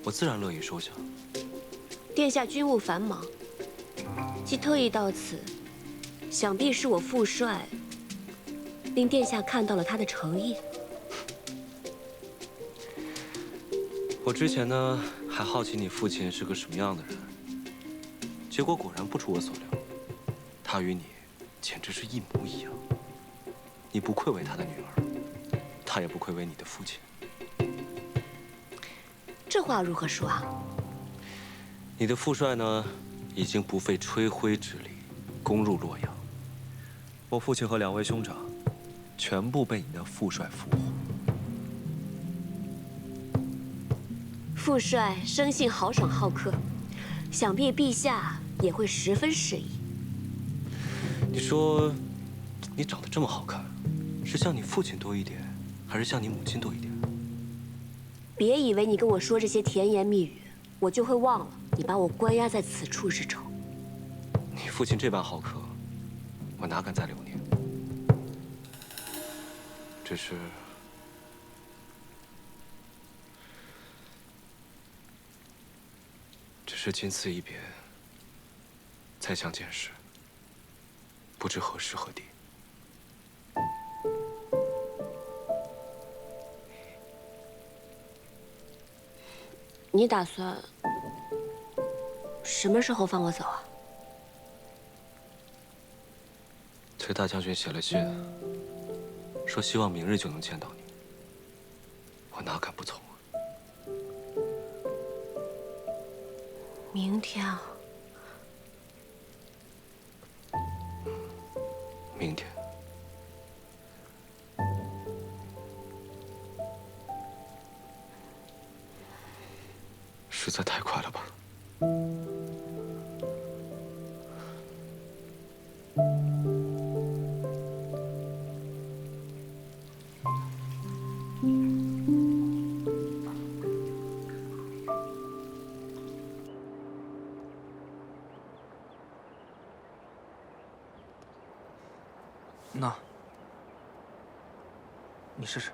Speaker 4: 我自然乐意收下。
Speaker 3: 殿下军务繁忙，既特意到此，想必是我父帅令殿下看到了他的诚意。
Speaker 4: 我之前呢还好奇你父亲是个什么样的人，结果果然不出我所料，他与你简直是一模一样。你不愧为他的女儿，他也不愧为你的父亲。
Speaker 3: 这话如何说啊？
Speaker 4: 你的父帅呢，已经不费吹灰之力攻入洛阳，我父亲和两位兄长全部被你的父帅俘获。
Speaker 3: 父帅生性豪爽好客，想必陛下也会十分适宜。
Speaker 4: 你说，你长得这么好看，是像你父亲多一点，还是像你母亲多一点？
Speaker 3: 别以为你跟我说这些甜言蜜语，我就会忘了你把我关押在此处之仇。
Speaker 4: 你父亲这般好客，我哪敢再留念？只是仅此一别，再相见时，不知何时何地。
Speaker 3: 你打算什么时候放我走啊？
Speaker 4: 崔大将军写了信，说希望明日就能见到你，我哪敢不从啊？
Speaker 3: 明天啊？
Speaker 4: 明天。实在太快了吧？
Speaker 6: 那，你试试。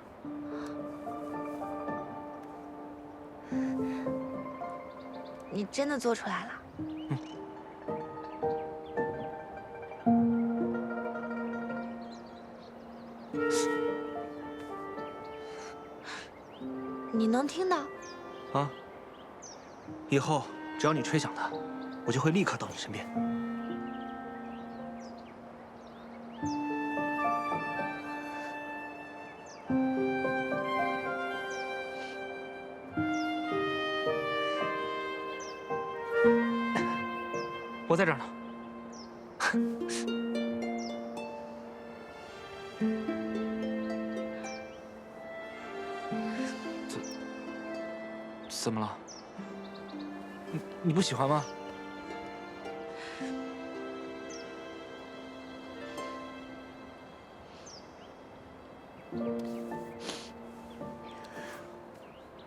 Speaker 5: 你真的做出来了？你能听到？
Speaker 6: 啊，以后只要你吹响它，我就会立刻到你身边。我在这儿呢。怎么了？你不喜欢吗？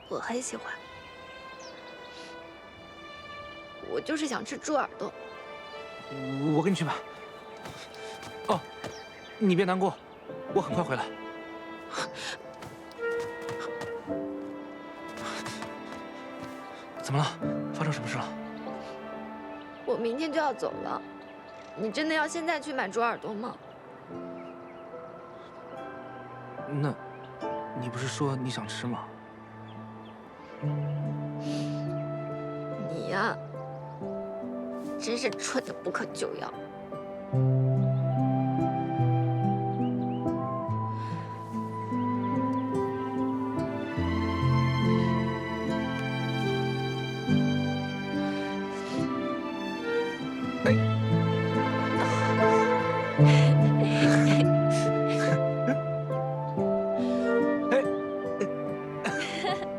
Speaker 5: 我很喜欢，我就是想吃猪耳朵。
Speaker 6: 我给你去买。哦，你别难过，我很快回来。怎么了？发生什么事了？
Speaker 5: 我明天就要走了，你真的要现在去买猪耳朵吗？
Speaker 6: 那，你不是说你想吃吗？
Speaker 5: 你呀，真是蠢的不可救药。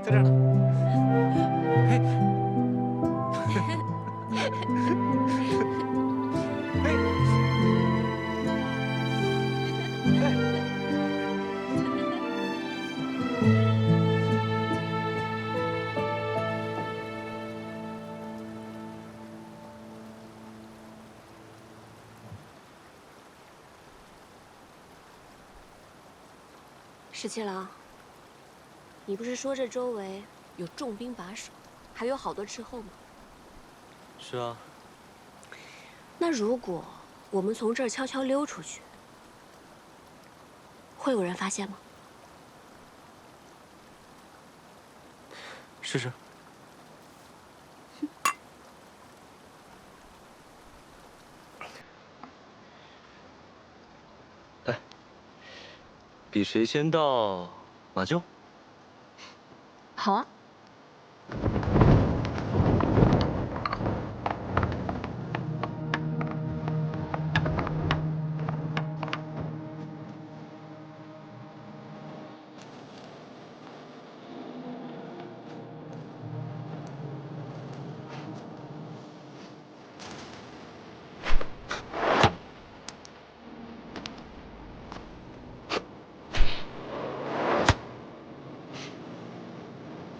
Speaker 6: 在这儿呢。
Speaker 3: 十七郎，你不是说这周围有重兵把守，还有好多斥候吗？
Speaker 4: 是啊。
Speaker 3: 那如果我们从这儿悄悄溜出去，会有人发现吗？
Speaker 4: 试试。来，比谁先到马厩。
Speaker 3: 好啊。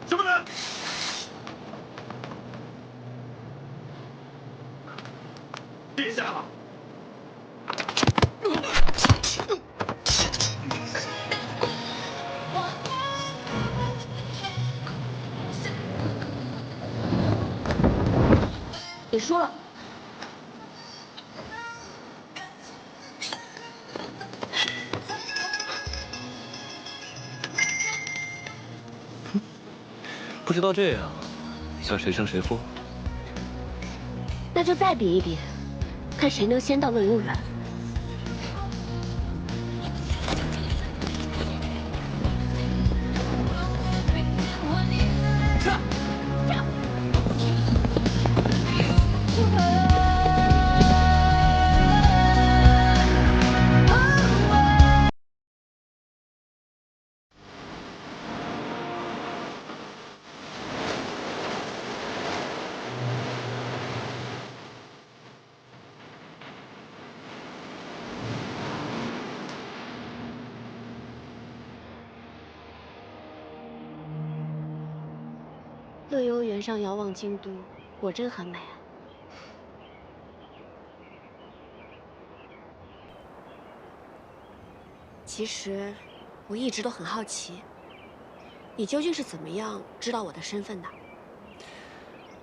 Speaker 14: 什么人？殿下！
Speaker 3: 你输了。
Speaker 4: 不知道这样，想谁胜谁负？
Speaker 3: 那就再比一比，看谁能先到乐游园。乐游原上遥望京都，果真很美啊。其实，我一直都很好奇，你究竟是怎么样知道我的身份的？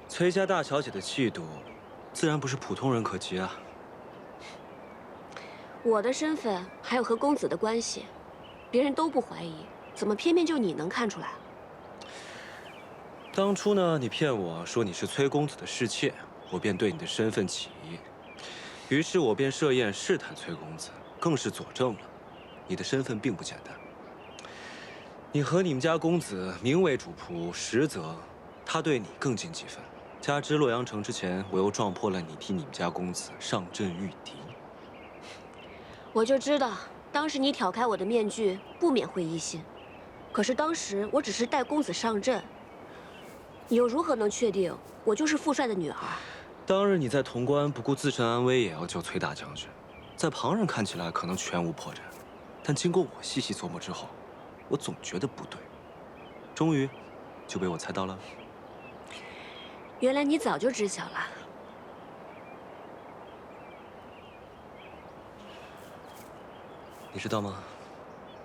Speaker 4: 崔家大小姐的气度，自然不是普通人可及啊。
Speaker 3: 我的身份还有和公子的关系，别人都不怀疑，怎么偏偏就你能看出来？
Speaker 4: 当初呢，你骗我说你是崔公子的侍妾，我便对你的身份起疑，于是我便设宴试探崔公子，更是佐证了你的身份并不简单。你和你们家公子名为主仆，实则他对你更尽几分。加之洛阳城之前，我又撞破了你替你们家公子上阵御敌。
Speaker 3: 我就知道，当时你挑开我的面具，不免会疑心。可是当时我只是带公子上阵，你又如何能确定我就是父帅的女儿？
Speaker 4: 当日你在潼关不顾自身安危也要救崔大将军，在旁人看起来可能全无破绽，但经过我细细琢磨之后，我总觉得不对，终于就被我猜到了。
Speaker 3: 原来你早就知晓了。
Speaker 4: 你知道吗？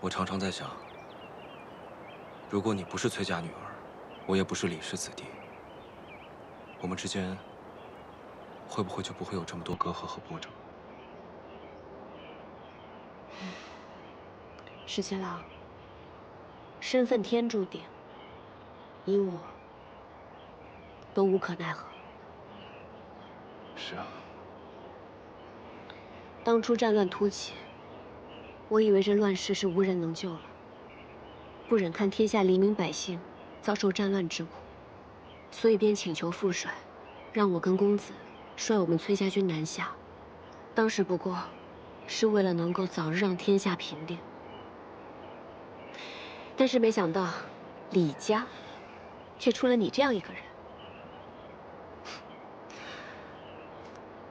Speaker 4: 我常常在想，如果你不是崔家女儿，我也不是李氏子弟，我们之间会不会就不会有这么多隔阂和波折？
Speaker 3: 石七郎，身份天注定，你我都无可奈何。
Speaker 2: 是啊，
Speaker 3: 当初战乱突起，我以为这乱世是无人能救了，不忍看天下黎民百姓遭受战乱之苦，所以便请求父帅，让我跟公子率我们崔家军南下。当时不过是为了能够早日让天下平定，但是没想到李家却出了你这样一个人。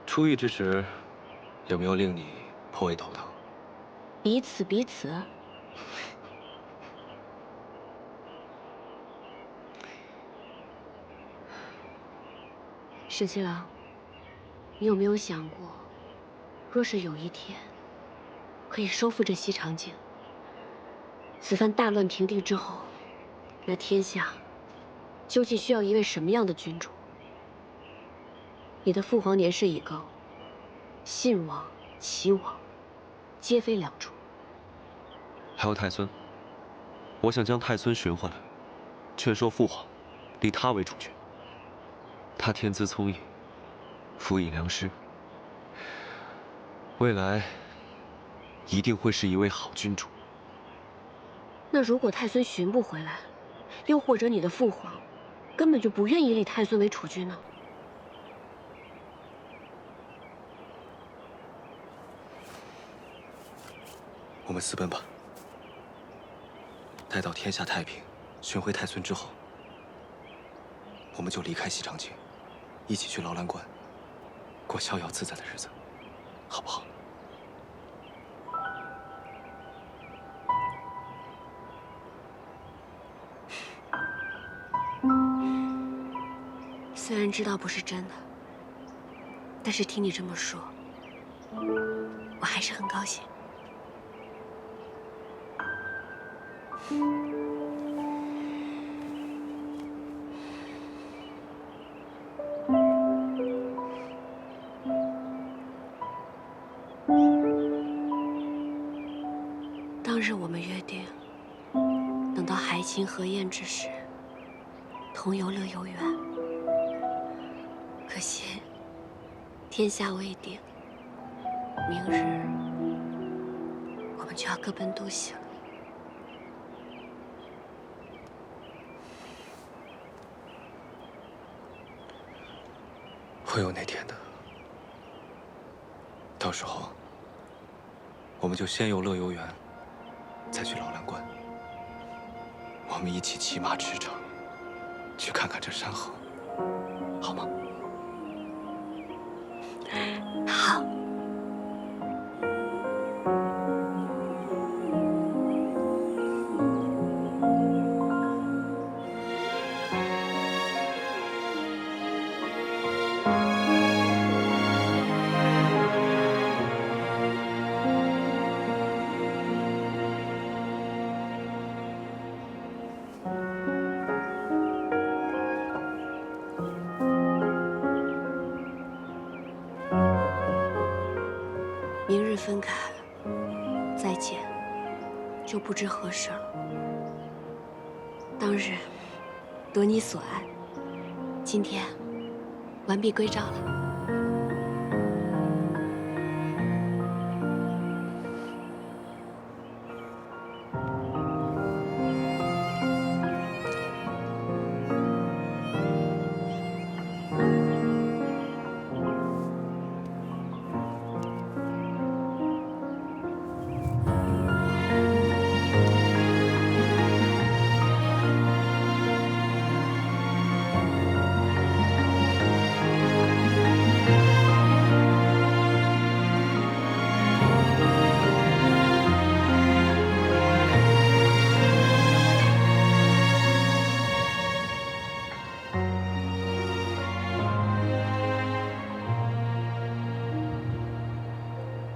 Speaker 4: 出狱之时，有没有令你颇为头疼？
Speaker 3: 彼此。石七郎，你有没有想过，若是有一天可以收复这西长京，此番大乱平定之后，那天下究竟需要一位什么样的君主？你的父皇年事已高，信王、齐王皆非良主。
Speaker 4: 还有太孙，我想将太孙寻回来，劝说父皇立他为主君。他天资聪颖，辅以良师，未来一定会是一位好君主。
Speaker 3: 那如果太孙寻不回来，又或者你的父皇根本就不愿意立太孙为储君呢？
Speaker 4: 我们私奔吧。待到天下太平，寻回太孙之后，我们就离开西长京，一起去劳兰关，过逍遥自在的日子，好不好？
Speaker 3: 虽然知道不是真的，但是听你这么说，我还是很高兴。当日我们约定，等到海清河晏之时，同游乐游园。可惜天下未定，明日我们就要各奔东西了。
Speaker 4: 会有那天的，到时候我们就先游乐游园，再去劳兰关。我们一起骑马驰骋，去看看这山河，好吗？
Speaker 3: 好。明日分开，再见，就不知何时了。当日得你所爱。今天完璧归赵了。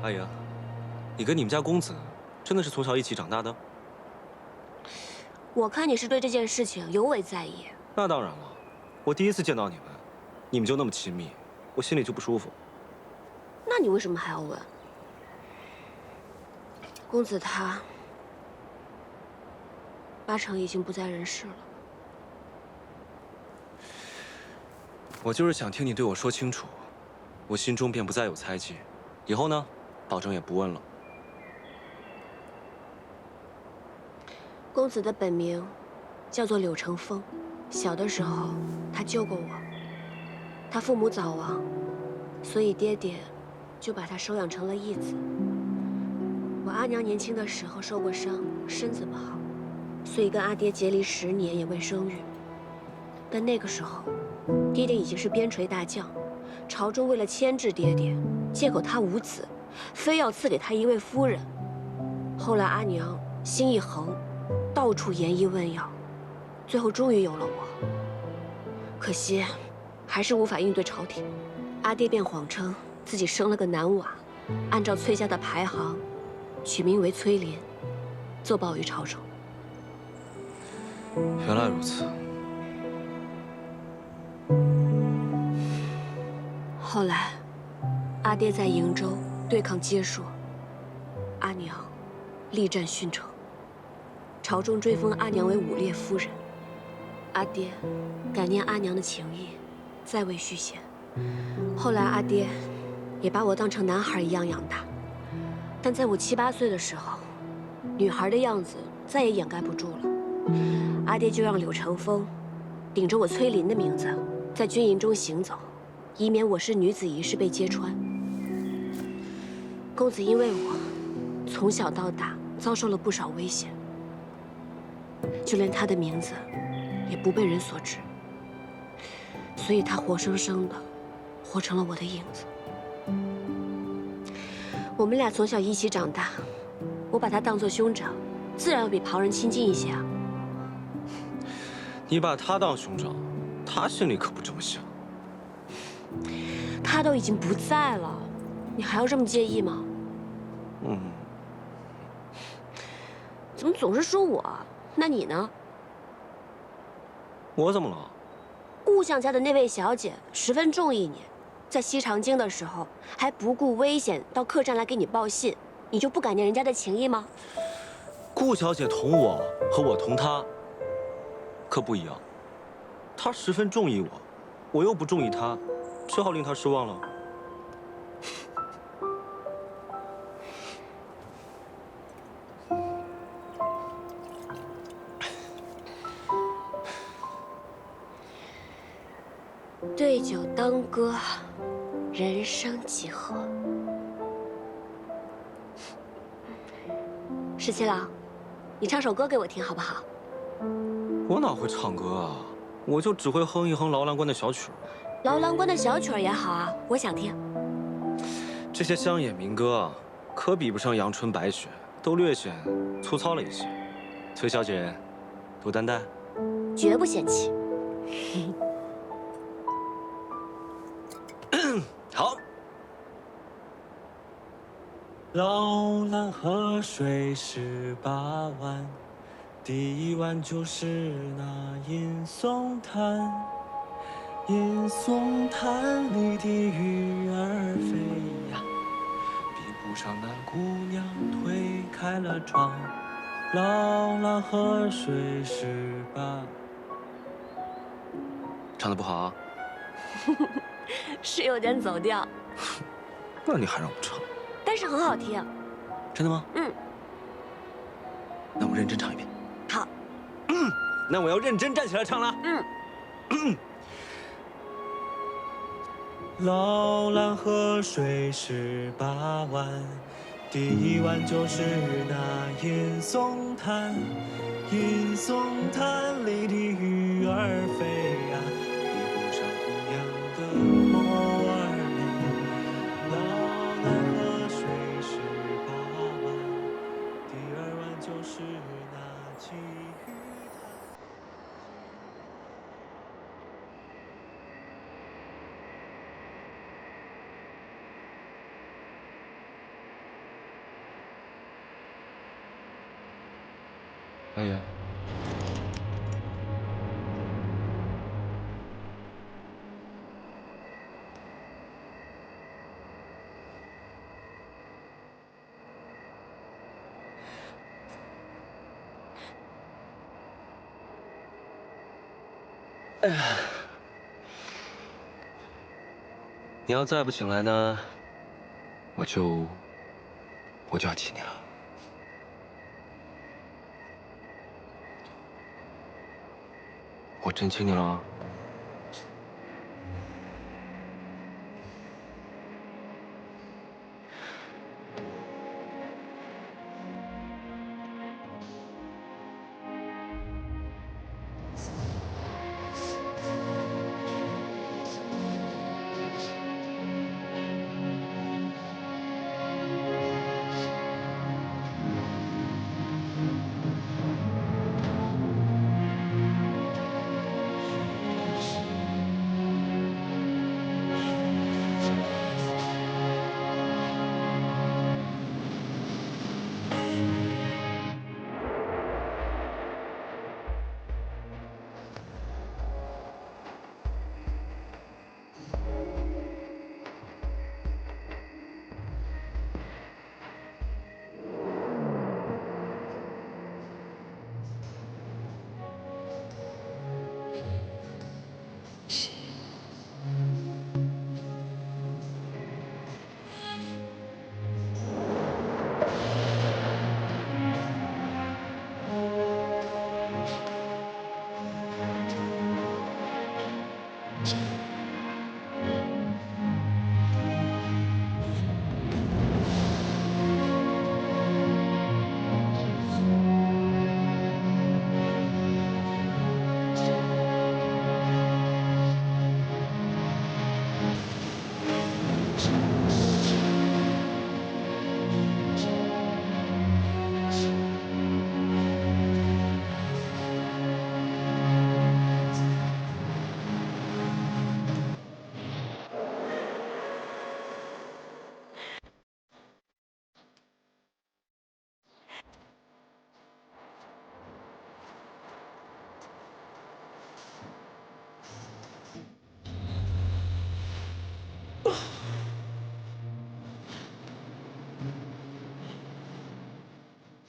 Speaker 4: 阿莹，你跟你们家公子真的是从小一起长大的？
Speaker 3: 我看你是对这件事情尤为在意。
Speaker 4: 那当然了，我第一次见到你们，你们就那么亲密，我心里就不舒服。
Speaker 3: 那你为什么还要问？公子他八成已经不在人世了。
Speaker 4: 我就是想听你对我说清楚，我心中便不再有猜忌。以后呢，保证也不问了。
Speaker 3: 公子的本名叫做柳成风，小的时候他救过我。他父母早亡，所以爹爹就把他收养成了义子。我阿娘年轻的时候受过伤，身子不好，所以跟阿爹结离10年也未生育。但那个时候，爹爹已经是边陲大将，朝中为了牵制爹爹，借口他无子，非要赐给他一位夫人。后来阿娘心一横，到处研医问药，最后终于有了我。可惜，还是无法应对朝廷。阿爹便谎称自己生了个男娃，按照崔家的排行，取名为崔林，奏报于朝中。
Speaker 4: 原来如此。
Speaker 3: 后来，阿爹在瀛州对抗接硕，阿娘力战殉城，朝中追封阿娘为武烈夫人。阿爹感念阿娘的情谊，再未续弦。后来阿爹也把我当成男孩一样养大，但在我7、8岁的时候，女孩的样子再也掩盖不住了。阿爹就让柳成风顶着我崔林的名字在军营中行走，以免我是女子一事被揭穿。公子因为我从小到大遭受了不少危险，就连他的名字也不被人所知，所以他活生生的活成了我的影子。我们俩从小一起长大，我把他当作兄长，自然要比旁人亲近一些啊。
Speaker 4: 你把他当兄长，他心里可不这么想。
Speaker 3: 他都已经不在了，你还要这么介意吗？怎么总是说我？那你呢？
Speaker 4: 我怎么了？
Speaker 3: 顾相家的那位小姐十分中意你，在西长京的时候还不顾危险到客栈来给你报信，你就不感念人家的情谊吗？
Speaker 4: 顾小姐同我和我同她可不一样，她十分中意我，我又不中意她，只好令她失望了。
Speaker 3: 对酒当歌，人生几何？十七郎，你唱首歌给我听好不好？
Speaker 4: 我哪会唱歌啊？我就只会哼一哼劳郎官的小曲儿。
Speaker 3: 劳郎官的小曲儿也好啊，我想听。
Speaker 4: 这些乡野民歌啊，可比不上阳春白雪，都略显粗糙了一些。崔小姐，多担待。
Speaker 3: 绝不嫌弃。
Speaker 4: 好。
Speaker 17: 老兰河水18弯，第一弯就是那银松滩。银松滩里的鱼儿飞呀，比不上那姑娘推开了窗。老兰河水18。
Speaker 4: 唱的不好啊？
Speaker 3: 是有点走调，
Speaker 4: 那你还让我唱？
Speaker 3: 但是很好听。
Speaker 4: 真的吗？
Speaker 3: 嗯。
Speaker 4: 那我认真唱一遍。
Speaker 3: 好。
Speaker 4: 那我要认真站起来唱了。
Speaker 17: 老蓝河水18弯，第1弯就是那银松滩。银松滩里的鱼儿飞呀，比不上同样的莫尔里。老蓝河水18弯，第2弯就是那鲫鱼潭。
Speaker 2: 阿言，
Speaker 4: 哎呀，你要再不醒来呢，我就要亲你了。我真亲你了啊。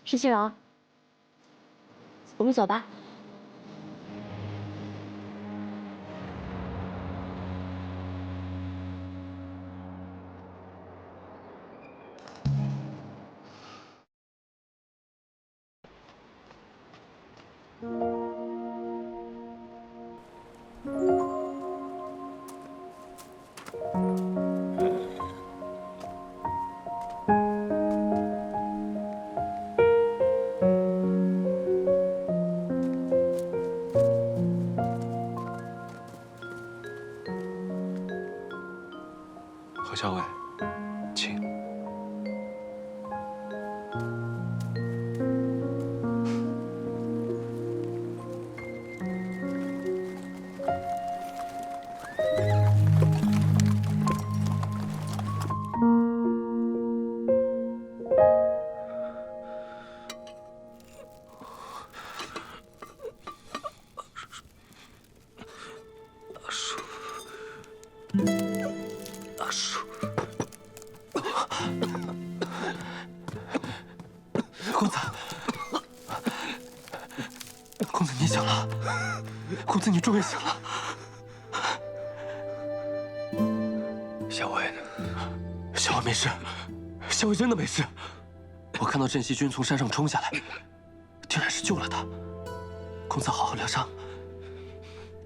Speaker 3: 石青荣，我们走吧。
Speaker 2: 何校尉，请。
Speaker 6: 公子，公子你醒了，公子你终于醒了。
Speaker 4: 小伟没事，小伟真的没事。我看到镇西军从山上冲下来，定然是救了他。公子好好疗伤，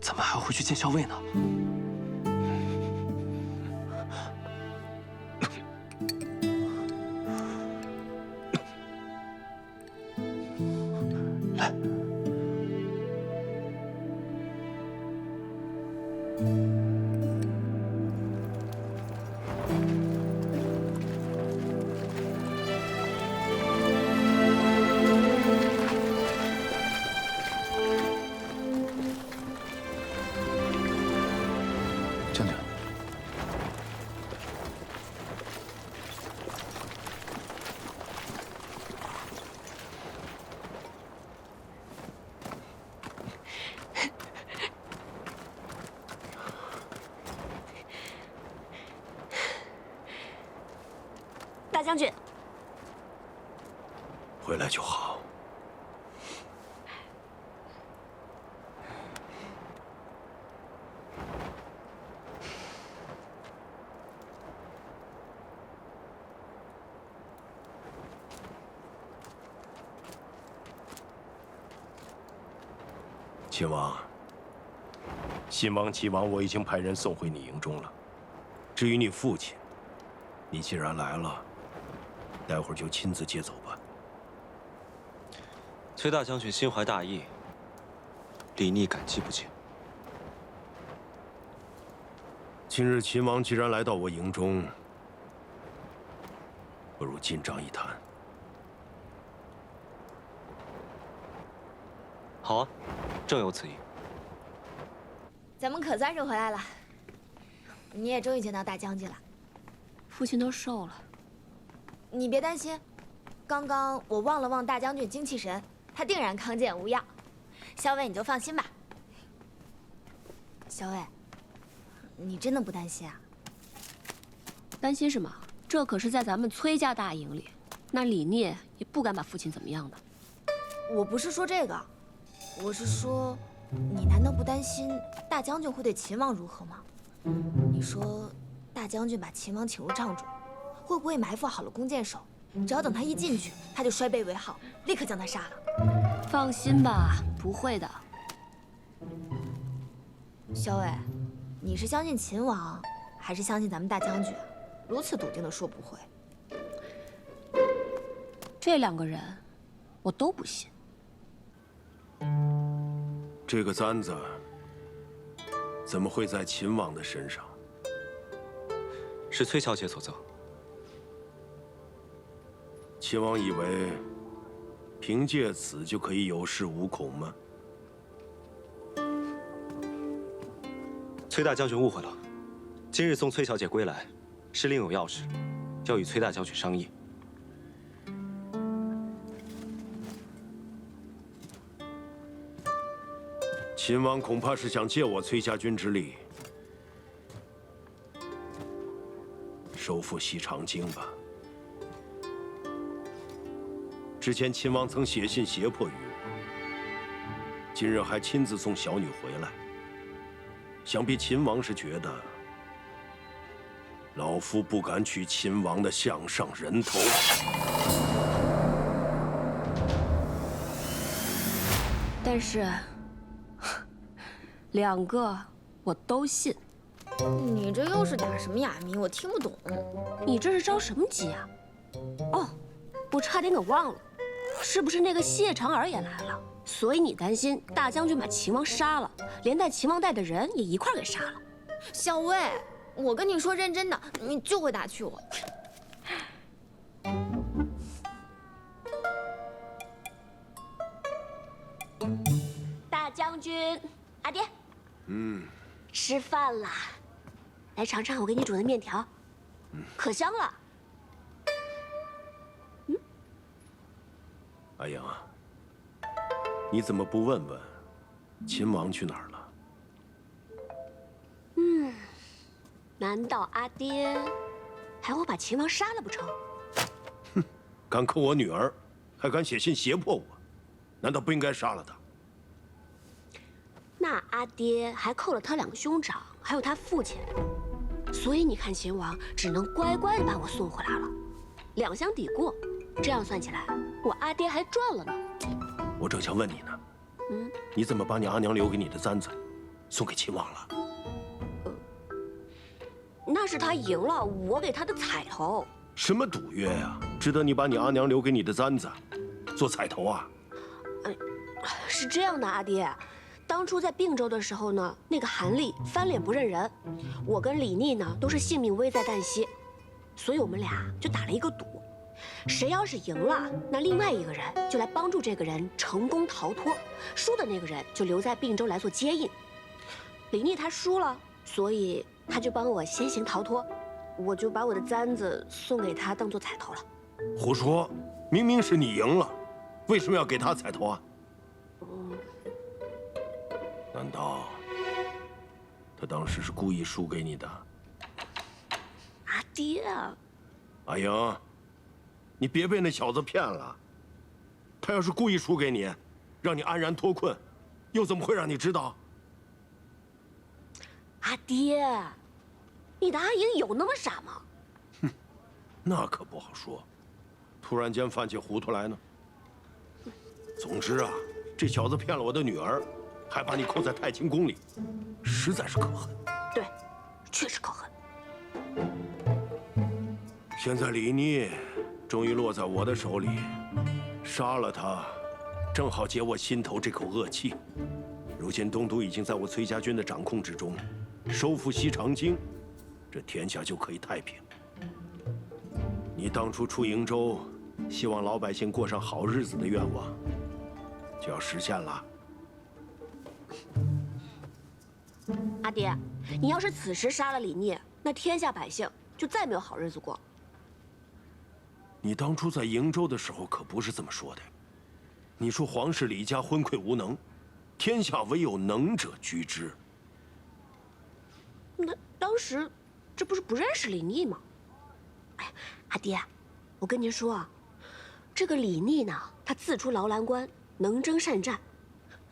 Speaker 4: 咱们还要回去见校尉呢。来。
Speaker 6: 将军，
Speaker 3: 大将军，
Speaker 14: 回来就好。秦王，信王、齐王，我已经派人送回你营中了。至于你父亲，你既然来了，待会儿就亲自接走吧。
Speaker 4: 崔大将军心怀大义，李逆感激不尽。
Speaker 14: 今日秦王既然来到我营中，不如进帐一谈。
Speaker 4: 好啊，正有此意。
Speaker 5: 咱们可算是回来了，你也终于见到大将军了。
Speaker 3: 父亲都瘦了，
Speaker 5: 你别担心，刚刚我望了望大将军精气神，他定然康健无恙。校尉你就放心吧。校尉，你真的不担心啊？
Speaker 3: 担心什么？这可是在咱们崔家大营里，那李聂也不敢把父亲怎么样的。
Speaker 5: 我不是说这个，我是说，你难道不担心大将军会对秦王如何吗？你说，大将军把秦王请入帐中，会不会埋伏好了弓箭手，只要等他一进去，他就摔背为号，立刻将他杀了？
Speaker 3: 放心吧，不会的。
Speaker 5: 校尉，你是相信秦王，还是相信咱们大将军？如此笃定的说不会，
Speaker 3: 这两个人，我都不信。
Speaker 14: 这个簪子怎么会在秦王的身上？
Speaker 4: 是崔小姐所赠。
Speaker 14: 秦王以为凭借此就可以有恃无恐吗？
Speaker 4: 崔大将军误会了，今日送崔小姐归来，是另有要事，要与崔大将军商议。
Speaker 14: 秦王恐怕是想借我崔家军之力，收复西长京吧。之前秦王曾写信胁迫于我，今日还亲自送小女回来。想必秦王是觉得老夫不敢取秦王的项上人头。
Speaker 3: 但是，两个我都信。
Speaker 5: 你这又是打什么哑谜？我听不懂。
Speaker 3: 你这是着什么急啊？哦，我差点给忘了，是不是那个谢长儿也来了？所以你担心大将军把秦王杀了，连带秦王带的人也一块给杀了。
Speaker 5: 小魏，我跟你说认真的，你就会打趣我。
Speaker 3: 大将军，阿爹，吃饭啦！来尝尝我给你煮的面条，可香了。
Speaker 14: 阿英啊，你怎么不问问秦王去哪儿了？
Speaker 3: 难道阿爹还会把秦王杀了不成？
Speaker 14: 敢扣我女儿，还敢写信胁迫我，难道不应该杀了他？
Speaker 3: 那阿爹还扣了他两个兄长，还有他父亲，所以你看，秦王只能乖乖的把我送回来了，2相抵过，这样算起来，我阿爹还赚了呢。
Speaker 14: 我正想问你呢，你怎么把你阿娘留给你的簪子送给秦王了？
Speaker 3: 那是他赢了，我给他的彩头。
Speaker 14: 什么赌约呀？值得你把你阿娘留给你的簪子做彩头啊？
Speaker 3: 是这样的，阿爹，当初在并州的时候呢，那个韩立翻脸不认人，我跟李逆呢都是性命危在旦夕，所以我们俩就打了一个赌，谁要是赢了，那另外一个人就来帮助这个人成功逃脱，输的那个人就留在并州来做接应。李逆他输了，所以他就帮我先行逃脱，我就把我的簪子送给他当做彩头了。
Speaker 14: 胡说！明明是你赢了，为什么要给他彩头啊？难道他当时是故意输给你的？
Speaker 3: 阿爹啊！
Speaker 14: 阿英，你别被那小子骗了。他要是故意输给你，让你安然脱困，又怎么会让你知道？
Speaker 3: 阿爹，你的阿英有那么傻吗？
Speaker 14: 哼，那可不好说，突然间犯起糊涂来呢。总之啊，这小子骗了我的女儿，还把你扣在太清宫里，实在是可恨。
Speaker 3: 对，确实可恨。
Speaker 14: 现在李逆终于落在我的手里，杀了他，正好解我心头这口恶气。如今东都已经在我崔家军的掌控之中，收复西长京，这天下就可以太平。你当初出瀛州，希望老百姓过上好日子的愿望，就要实现了。
Speaker 3: 阿爹，你要是此时杀了李逆，那天下百姓就再没有好日子过。
Speaker 14: 你当初在瀛州的时候可不是这么说的。你说皇室李家昏聩无能，天下唯有能者居之。
Speaker 3: 那当时这不是不认识李逆吗？哎，阿爹，我跟您说啊，这个李逆呢，他自出劳兰关，能征善战，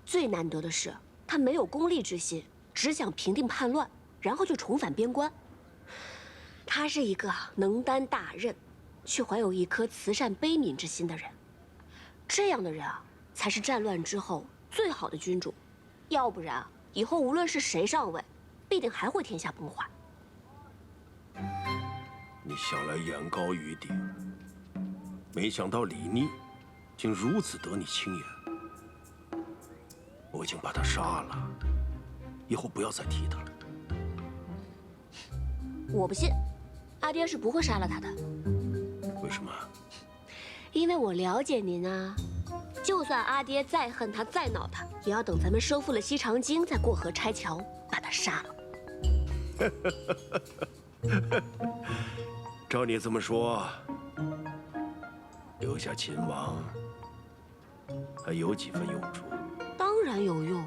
Speaker 3: 最难得的是他没有功利之心，只想平定叛乱，然后就重返边关。他是一个能担大任，却怀有一颗慈善悲悯之心的人。这样的人啊，才是战乱之后最好的君主，要不然啊，以后无论是谁上位，必定还会天下崩坏。
Speaker 14: 你向来眼高于顶，没想到李逆竟如此得你青眼。我已经把他杀了，以后不要再提他了。
Speaker 3: 我不信，阿爹是不会杀了他的。
Speaker 14: 为什么？
Speaker 3: 因为我了解您啊，就算阿爹再恨他、再恼他，也要等咱们收复了西长京，再过河拆桥，把他杀了。
Speaker 14: 照你这么说，留下秦王还有几分用处？
Speaker 3: 当然有用。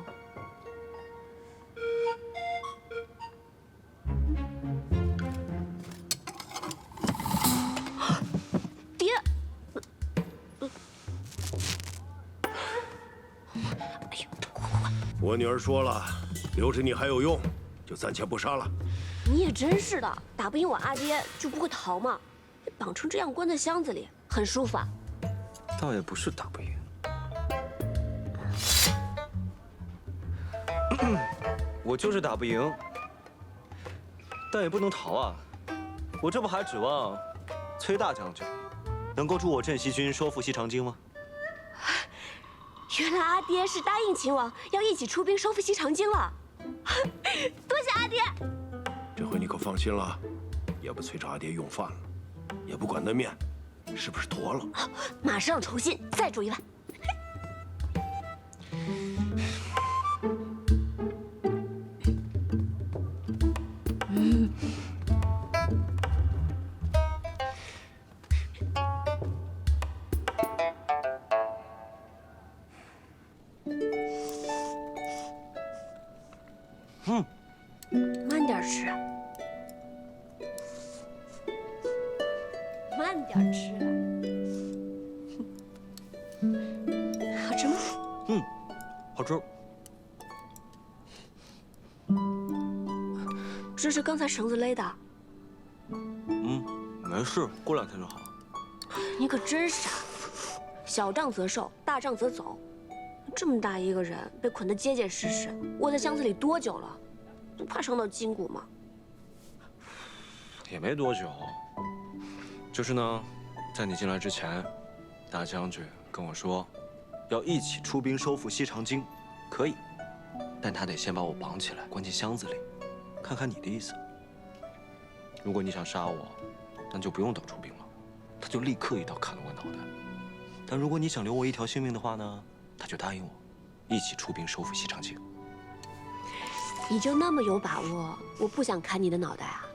Speaker 3: 爹，哎呦，
Speaker 14: 我女儿说了，留着你还有用，就暂且不杀了。
Speaker 3: 你也真是的，打不赢我阿爹就不会逃吗？被绑成这样关在箱子里，很舒服啊。
Speaker 4: 倒也不是打不赢。我就是打不赢，但也不能逃啊！我这不还指望崔大将军能够助我镇西军收复西长京吗？
Speaker 3: 原来阿爹是答应秦王要一起出兵收复西长京了，多谢阿爹！
Speaker 14: 这回你可放心了，也不催着阿爹用饭了，也不管那面是不是坨了。
Speaker 3: 马上重新再煮一碗。慢点吃，慢点吃。好吃吗？
Speaker 4: 好吃。
Speaker 3: 这是刚才绳子勒的，
Speaker 4: 没事，过2天就好了。
Speaker 3: 你可真傻，小仗则受，大仗则走。这么大一个人被捆得结结实实，窝在箱子里多久了？不怕伤到筋骨吗？
Speaker 4: 也没多久，就是呢，在你进来之前，大将军跟我说，要一起出兵收复西长京，可以，但他得先把我绑起来，关进箱子里，看看你的意思。如果你想杀我，那就不用等出兵了，他就立刻一刀砍了我脑袋。但如果你想留我一条性命的话呢，他就答应我，一起出兵收复西长京。
Speaker 3: 你就那么有把握？我不想砍你的脑袋啊！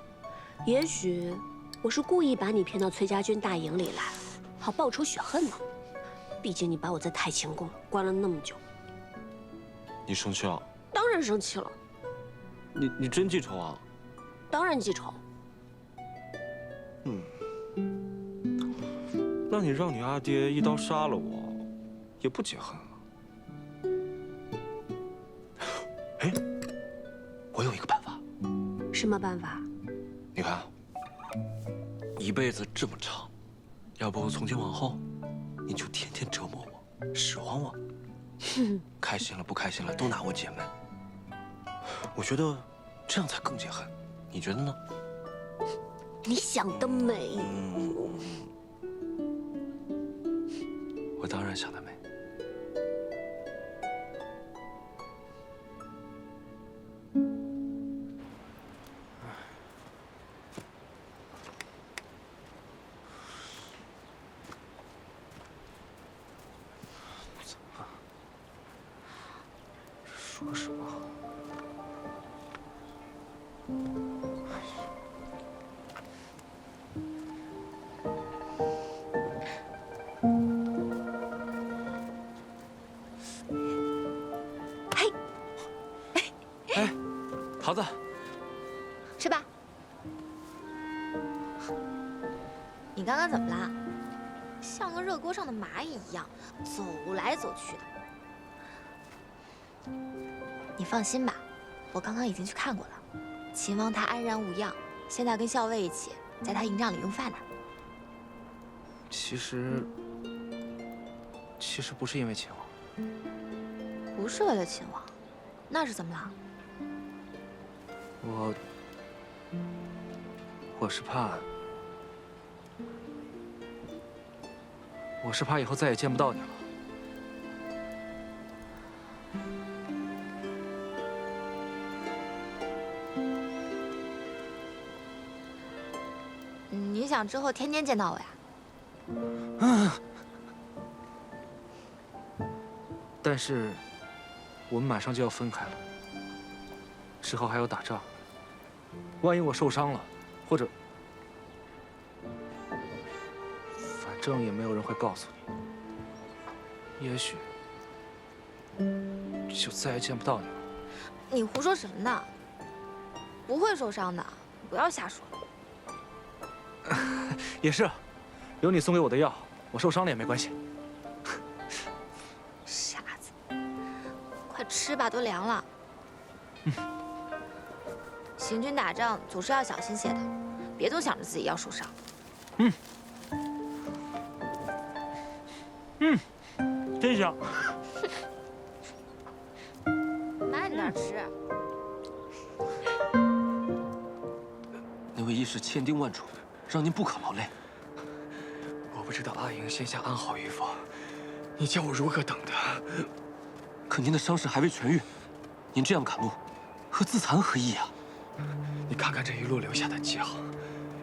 Speaker 3: 也许我是故意把你骗到崔家军大营里来，好报仇雪恨呢。毕竟你把我在太清宫关了那么久。
Speaker 4: 你生气了？
Speaker 3: 当然生气了。
Speaker 4: 你真记仇啊？
Speaker 3: 当然记仇。
Speaker 4: 那你让你阿爹一刀杀了我，也不解恨啊？哎，我有一个办法。
Speaker 3: 什么办法？
Speaker 4: 你看，一辈子这么长，要不从今往后，你就天天折磨我，使唤我，开心了不开心了都拿我解闷。我觉得这样才更解恨，你觉得呢？
Speaker 3: 你想得美。
Speaker 4: 我当然想得美。说什么？桃子，
Speaker 5: 吃吧。你刚刚怎么啦？像个热锅上的蚂蚁一样，走来走去的。你放心吧，我刚刚已经去看过了，秦王他安然无恙，现在跟校尉一起在他营帐里用饭呢。
Speaker 6: 其实不是因为秦王，
Speaker 5: 不是为了秦王，那是怎么了？
Speaker 6: 我是怕以后再也见不到你了。
Speaker 5: 你想之后天天见到我呀？
Speaker 6: 但是我们马上就要分开了，之后还要打仗，万一我受伤了，或者……反正也没有人会告诉你，也许就再也见不到你了。
Speaker 5: 你胡说什么呢？不会受伤的，不要瞎说。
Speaker 6: 也是，有你送给我的药，我受伤了也没关系。
Speaker 5: 傻子，快吃吧，都凉了。行军打仗总是要小心些的，别总想着自己要受伤。
Speaker 6: 真香。
Speaker 5: 慢点吃。
Speaker 4: 那位医师千叮万嘱，让您不可劳累。
Speaker 2: 我不知道阿莹现下安好与否，你叫我如何等他？
Speaker 4: 可您的伤势还未痊愈，您这样赶路，和自残何异啊？
Speaker 2: 你看看这一路留下的记号，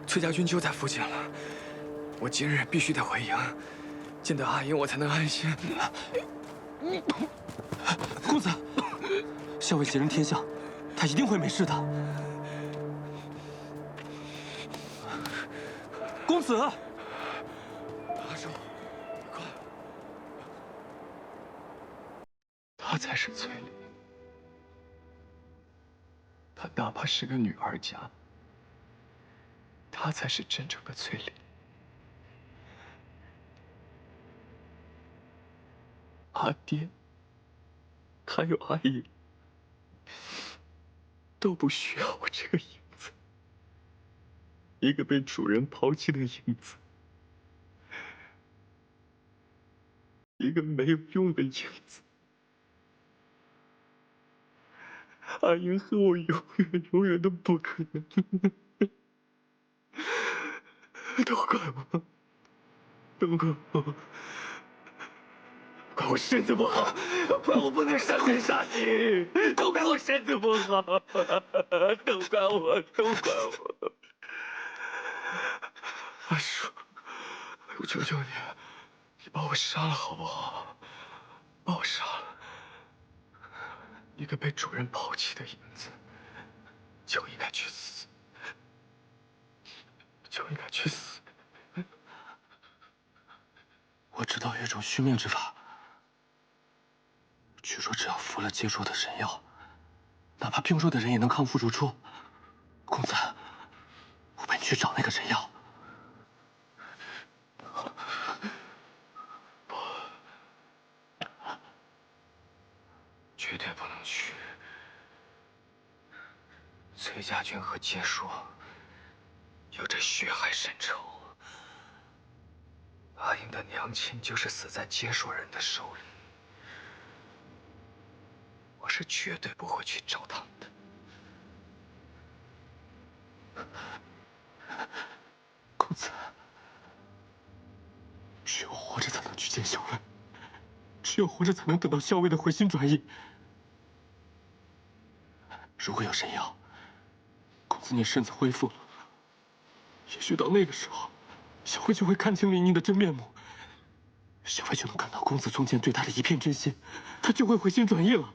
Speaker 2: 崔家军就在附近了。我今日必须得回营，见到阿莹我才能安心。
Speaker 4: 公子，校尉吉人天相，他一定会没事的。公子，
Speaker 2: 阿寿，快！她才是崔丽，她哪怕是个女儿家，她才是真正的崔丽。阿爹，还有阿姨，都不需要我这个影子，一个被主人抛弃的影子，一个没有用的影子。阿英和我永远都不可能。都怪我，都怪我，怪我身子不好，怪我不能上天杀鸡，都怪我身子不好，都怪我，都怪我。阿叔，我求求你，你把我杀了好不好？把我杀了。一个被主人抛弃的影子，就应该去死，就应该去死。
Speaker 6: 我知道有一种续命之法，据说只要服了接说的神药，哪怕病弱的人也能康复如初。公子，我陪你去找那个神药。不，绝对不能去。崔家军和接说有着血海深仇。阿英的娘亲就是死在接说人的手里，我是绝对不会去找他们的。公子，只有活着才能去见校尉，只有活着才能等到校尉的回心转意。如果有神药，公子你身子恢复了，也许到那个时候，小慧就会看清李宁的真面目，小慧就能看到公子从前对她的一片真心，她就会回心转意了。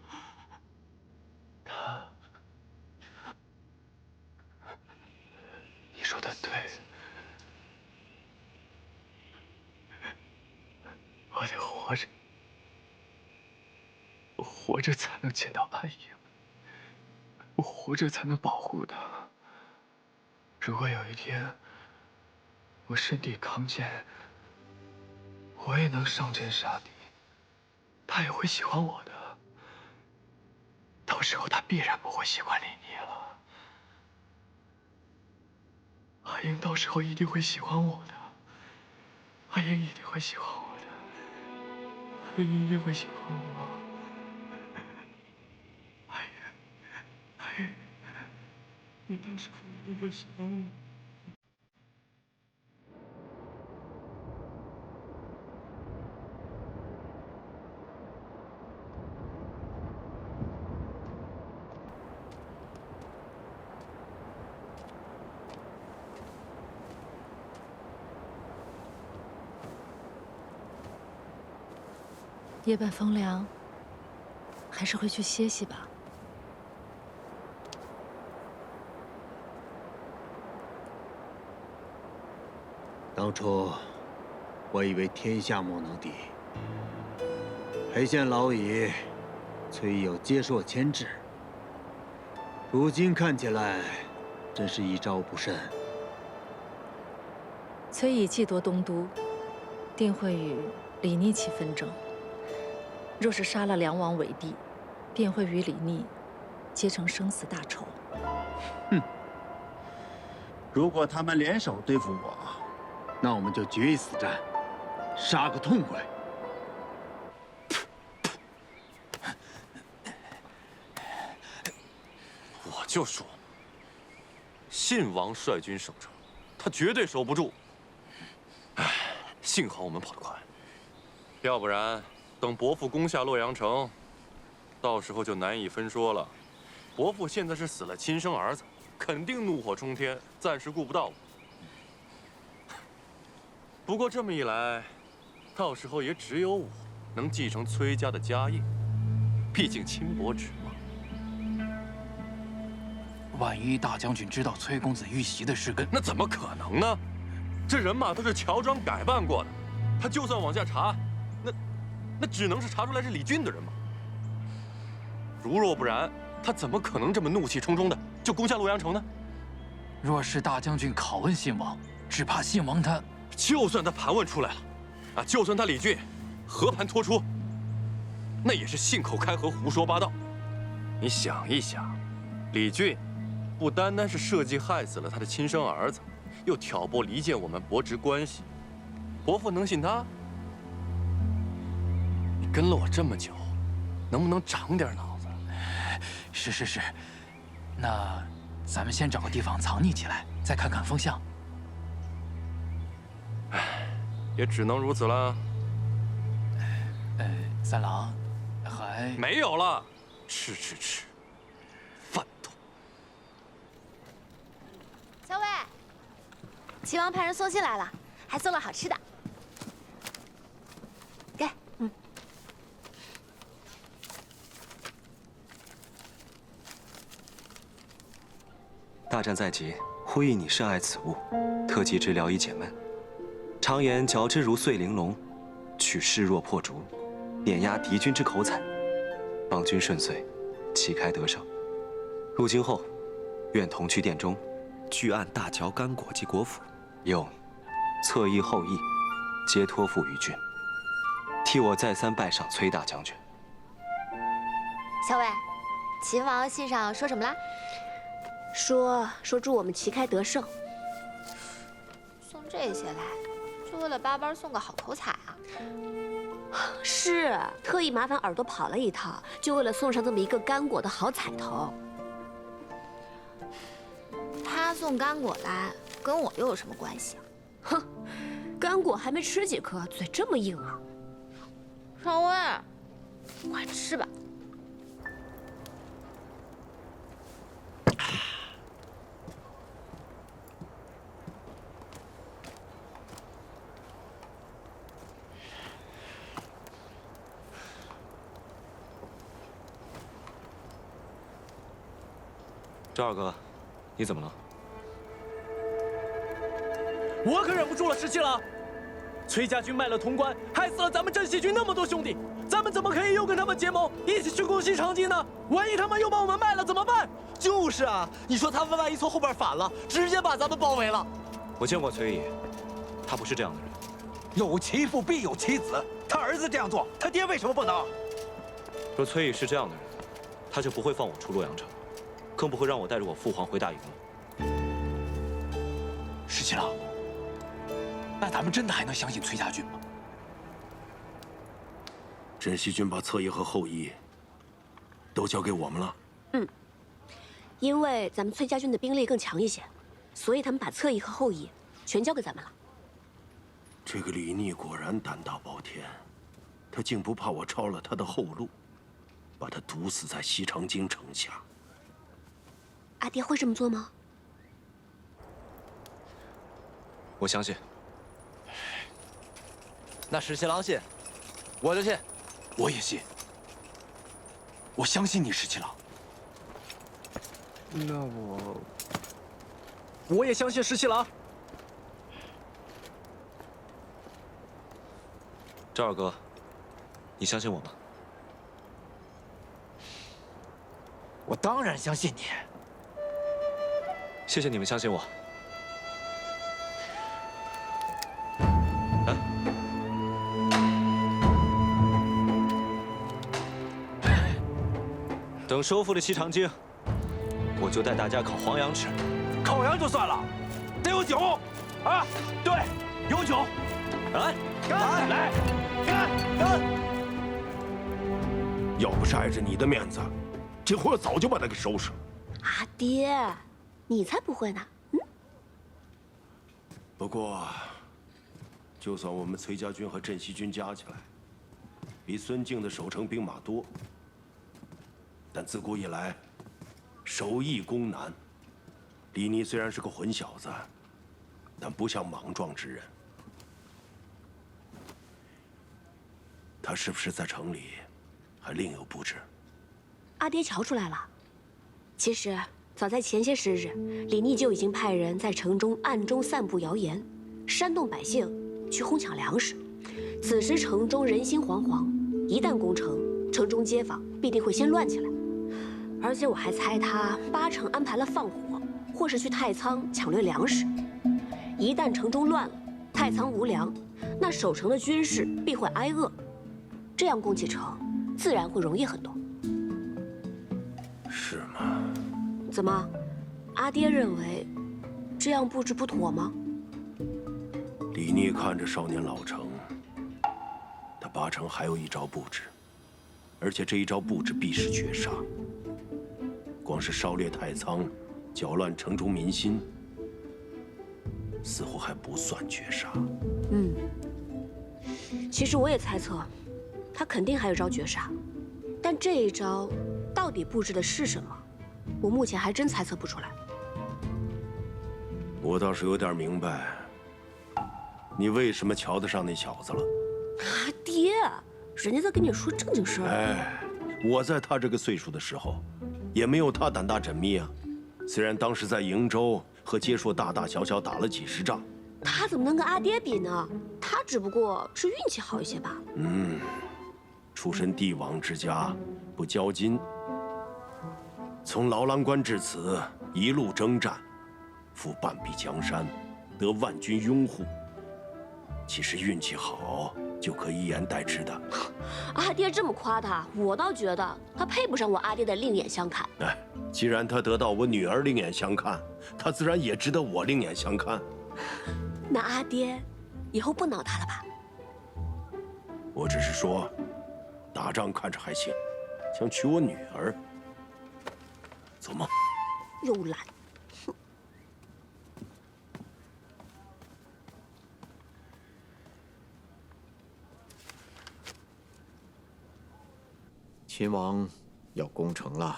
Speaker 6: 你说的对，我得活着，我活着才能见到阿英，我活着才能保护她。如果有一天我身体康健，我也能上阵杀敌，他也会喜欢我的。到时候他必然不会喜欢李妮了。阿英到时候一定会喜欢我的，阿英一定会喜欢我的，阿英一定会喜欢我。阿英，阿英，你到时候一定会喜欢我。
Speaker 13: 夜半风凉，还是回去歇息吧。
Speaker 9: 当初我以为天下莫能敌，裴县老矣，崔义有接硕牵制，如今看起来，真是一招不慎。
Speaker 13: 崔义既夺东都，定会与李逆起纷争。若是杀了梁王韦帝，便会与李逆结成生死大仇。
Speaker 11: 哼！如果他们联手对付我，
Speaker 9: 那我们就决一死战，杀个痛快。
Speaker 7: 我就说，信王率军守城，他绝对守不住。唉，幸好我们跑得快，要不然等伯父攻下洛阳城，到时候就难以分说了。伯父现在是死了亲生儿子，肯定怒火冲天，暂时顾不到我。不过这么一来，到时候也只有我能继承崔家的家业，毕竟亲伯侄嘛。
Speaker 18: 万一大将军知道崔公子遇袭的事根，
Speaker 7: 那怎么可能呢？这人马都是乔装改扮过的，他就算往下查，那只能是查出来是李俊的人马。如若不然，他怎么可能这么怒气冲冲的就攻下洛阳城呢？
Speaker 18: 若是大将军拷问信王，只怕信王他……
Speaker 7: 就算他盘问出来了，啊，就算他李俊和盘托出，那也是信口开河、胡说八道。你想一想，李俊不单单是设计害死了他的亲生儿子，又挑拨离间我们伯侄关系，伯父能信他？你跟了我这么久，能不能长点脑子？
Speaker 18: 是，那咱们先找个地方藏匿起来，再看看风向。
Speaker 7: 也只能如此了。
Speaker 18: 三郎，还
Speaker 7: 没有了，吃，饭桶。
Speaker 5: 小伟，齐王派人送信来了，还送了好吃的。给，
Speaker 4: 大战在即，呼吁你深爱此物，特寄之聊以解闷。常言嚼之如碎玲珑，取势若破竹，碾压敌军之口彩，邦军顺遂，旗开得胜。入京后，愿同去殿中，具案大嚼干果及国府，有侧议后议，皆托付于君。替我再三拜赏崔大将军。
Speaker 5: 小伟，秦王信上说什么啦？
Speaker 3: 说祝我们旗开得胜。
Speaker 5: 送这些来，就为了巴巴送个好口彩啊？
Speaker 3: 是，特意麻烦耳朵跑了一趟，就为了送上这么一个干果的好彩头。
Speaker 5: 他送干果来，跟我又有什么关系啊？
Speaker 3: 哼，干果还没吃几颗，嘴这么硬啊！
Speaker 5: 少威，快吃吧。
Speaker 4: 赵二哥，你怎么了？
Speaker 16: 我可忍不住了，17郎！崔家军卖了潼关，害死了咱们镇西军那么多兄弟，咱们怎么可以又跟他们结盟，一起去攻西长津呢？万一他们又把我们卖了怎么办？
Speaker 10: 就是啊，你说他们万一从后边反了，直接把咱们包围了。
Speaker 4: 我见过崔乙，他不是这样的人。
Speaker 15: 有其父必有其子，他儿子这样做，他爹为什么不能？
Speaker 4: 若崔乙是这样的人，他就不会放我出洛阳城，更不会让我带着我父皇回大营了。
Speaker 18: 17郎，那咱们真的还能相信崔家军吗？
Speaker 14: 镇西军把侧翼和后翼都交给我们了。
Speaker 3: 因为咱们崔家军的兵力更强一些，所以他们把侧翼和后翼全交给咱们了。
Speaker 14: 这个李逆果然胆大包天，他竟不怕我抄了他的后路，把他毒死在西长京城下。
Speaker 3: 阿爹会这么做吗？
Speaker 4: 我相信。
Speaker 10: 那17郎信，我就信。
Speaker 18: 我也信。我相信你，17郎。
Speaker 16: 那我也相信17郎。
Speaker 4: 赵二哥，你相信我吗？
Speaker 18: 我当然相信你。
Speaker 4: 谢谢你们相信我。等收复了西长京，我就带大家烤黄羊吃。
Speaker 15: 烤羊就算了，得有酒啊！对，有酒。
Speaker 4: 来，
Speaker 15: 干！来，干！
Speaker 14: 要不是碍着你的面子，这货早就把他给收拾了。
Speaker 3: 阿爹，你才不会呢。
Speaker 14: 不过，就算我们崔家军和镇西军加起来，比孙敬的守城兵马多，但自古以来，守易攻难。李逆虽然是个混小子，但不像莽撞之人。他是不是在城里还另有布置？
Speaker 3: 阿爹瞧出来了。其实早在前些时日，李逆就已经派人在城中暗中散布谣言，煽动百姓去哄抢粮食。此时城中人心惶惶，一旦攻城，城中街坊必定会先乱起来。而且我还猜他8成安排了放火，或是去太仓抢掠粮食。一旦城中乱了，太仓无粮，那守城的军士必会挨饿，这样攻起城自然会容易很多。
Speaker 14: 是吗？
Speaker 3: 怎么，阿爹认为这样布置不妥吗？
Speaker 14: 李逆看着少年老成，他八成还有一招布置，而且这一招布置必是绝杀。光是烧裂太仓，搅乱城中民心，似乎还不算绝杀。
Speaker 3: 其实我也猜测，他肯定还有招绝杀，但这一招到底布置的是什么，我目前还真猜测不出来。
Speaker 14: 我倒是有点明白，你为什么瞧得上那小子了。
Speaker 3: 阿爹，人家在跟你说正经事儿。
Speaker 14: 哎，我在他这个岁数的时候，也没有他胆大缜密啊。虽然当时在瀛州和接硕大大小小打了几十仗，
Speaker 3: 他怎么能跟阿爹比呢？他只不过是运气好一些罢了。
Speaker 14: 出身帝王之家，不骄矜，从劳郎关至此一路征战，负半壁江山，得万军拥护。其实运气好就可以一言代之的。
Speaker 3: 阿爹这么夸他，我倒觉得他配不上我阿爹的另眼相看。
Speaker 14: 哎，既然他得到我女儿另眼相看，他自然也值得我另眼相看。
Speaker 3: 那阿爹以后不挠他了吧？
Speaker 14: 我只是说，打仗看着还行，想娶我女儿，做梦。
Speaker 3: 又懒。
Speaker 12: 秦王要攻城了。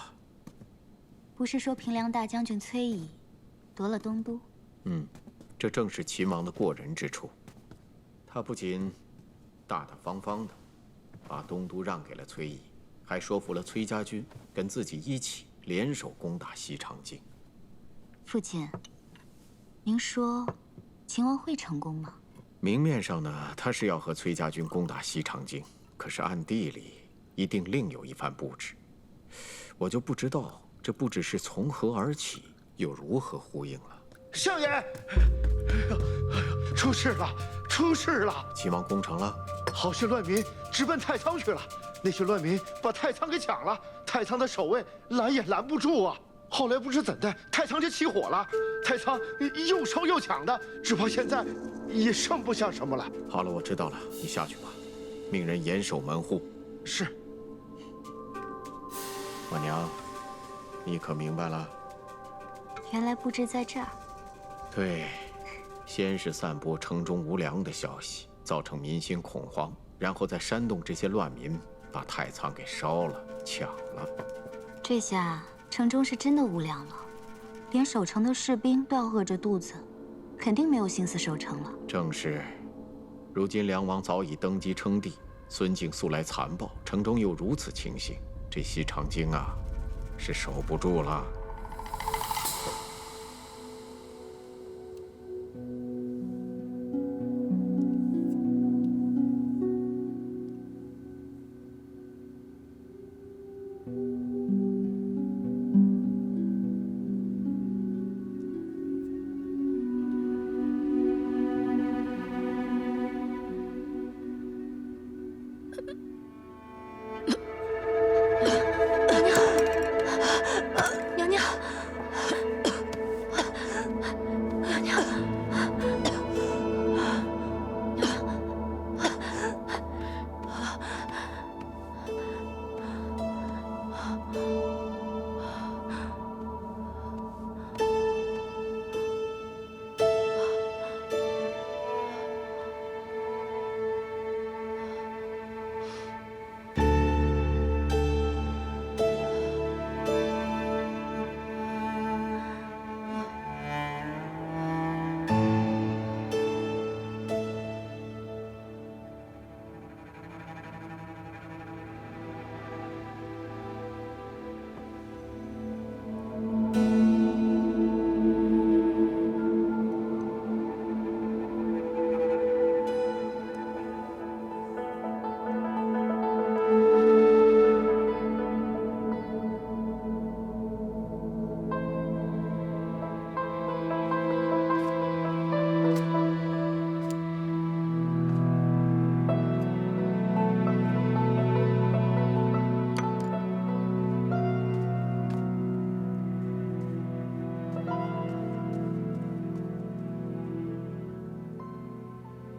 Speaker 1: 不是说平凉大将军崔乙夺了东都？
Speaker 12: 这正是秦王的过人之处。他不仅大大方方的把东都让给了崔乙，还说服了崔家军跟自己一起联手攻打西长京。
Speaker 1: 父亲，您说秦王会成功吗？
Speaker 12: 明面上呢，他是要和崔家军攻打西长京，可是暗地里一定另有一番布置。我就不知道这布置是从何而起，又如何呼应了。
Speaker 11: 相爷，出事了，出事了！
Speaker 12: 秦王攻城了，
Speaker 11: 好些乱民直奔太仓去了。那些乱民把太仓给抢了，太仓的守卫拦也拦不住啊。后来不知怎的，太仓就起火了，太仓又烧又抢的，只怕现在也剩不下什么了。
Speaker 12: 好了，我知道了，你下去吧，命人严守门户。
Speaker 11: 是。
Speaker 12: 我娘，你可明白了？
Speaker 1: 原来布置在这儿。
Speaker 12: 对，先是散播城中无粮的消息，造成民心恐慌，然后再煽动这些乱民，把太仓给烧了、抢了。
Speaker 1: 这下城中是真的无粮了，连守城的士兵都要饿着肚子，肯定没有心思守城了。
Speaker 12: 正是，如今梁王早已登基称帝，孙敬素来残暴，城中又如此情形，这西长京啊，是守不住了。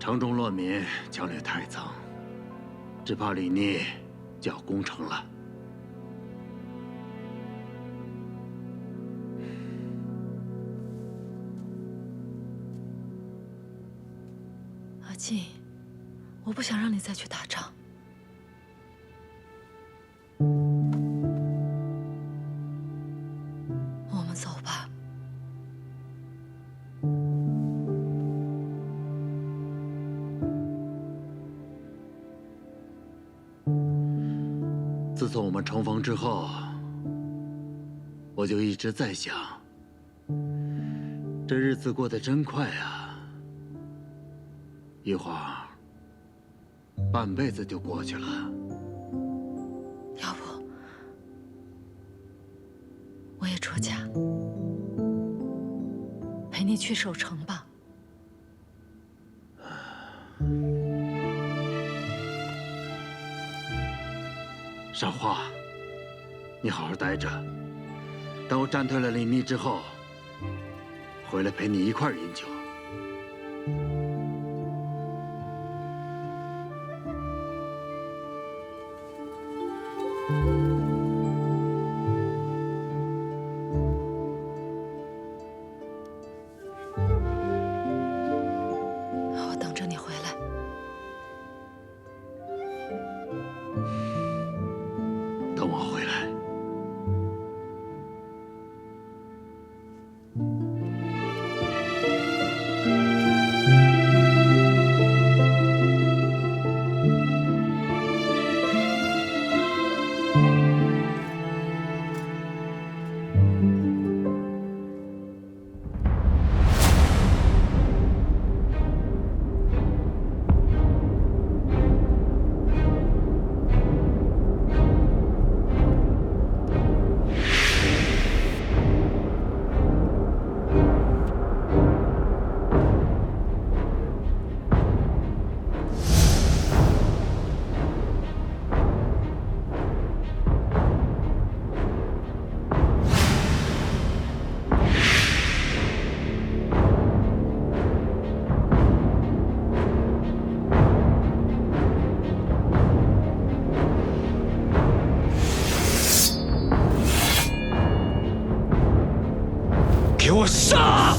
Speaker 9: 城中乱民强掠太仓，只怕李逆就要攻城了。
Speaker 13: 阿进，我不想让你再去打仗。我们走吧。
Speaker 9: 自从我们重逢之后，我就一直在想，这日子过得真快啊！一会儿，半辈子就过去了。
Speaker 13: 要不，我也出嫁，陪你去守城吧。
Speaker 9: 少华，你好好待着，等我战退了李逆之后，回来陪你一块儿饮酒。
Speaker 13: 我等着你回来。
Speaker 9: 等我回来。
Speaker 15: 给我杀！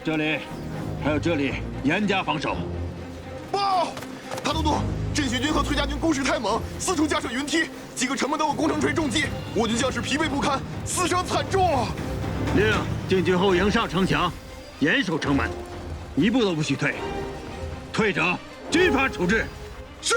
Speaker 9: 这里，还有这里，严加防守。
Speaker 19: 报，大都督，镇西军和崔家军攻势太猛，四处架设云梯，几个城门都有工程锤重击，我军将士疲惫不堪，死伤惨重啊！
Speaker 9: 令进军后营上城墙，严守城门，一步都不许退。退者军法处置。
Speaker 19: 是。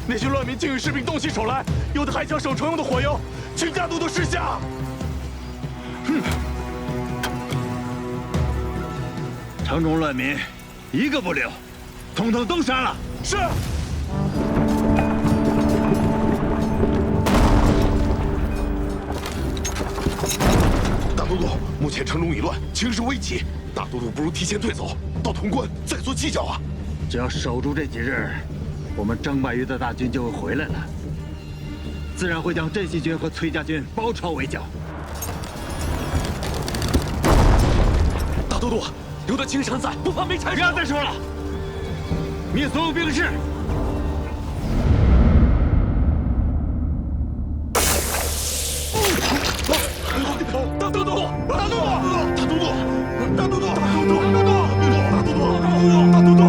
Speaker 19: 那些乱民竟与士兵动起手来，有的还将守城用的火药，请大都督示下。
Speaker 20: 城中乱民，一个不留，统统都杀了。
Speaker 19: 是。大都督，目前城中已乱，情势危急，大都督不如提前退走，到潼关再做计较啊。
Speaker 20: 只要守住这几日，我们征百余的大军就会回来了，自然会将镇西军和崔家军包抄围剿。
Speaker 19: 大都督，留得青山在，不怕没柴烧。
Speaker 20: 不要再说了，灭所有兵士。
Speaker 19: 大都督，大都督，大都督，大都督，大都督，大都督，大都督，大都督。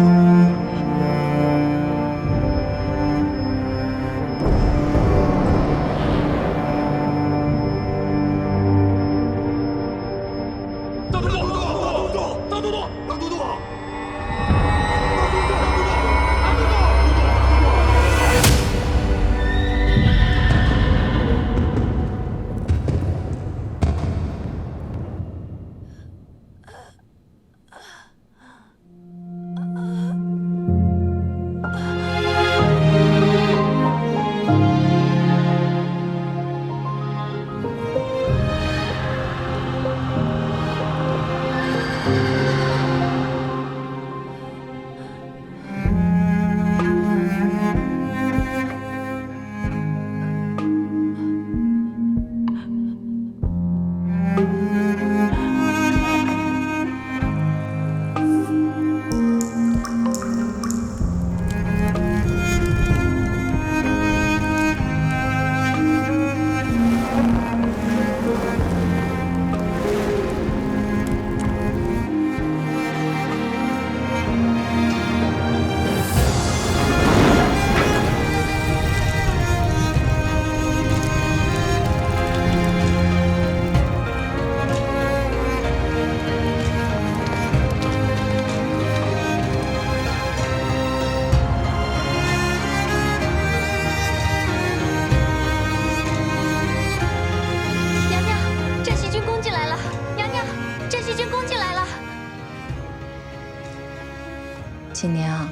Speaker 13: 锦娘，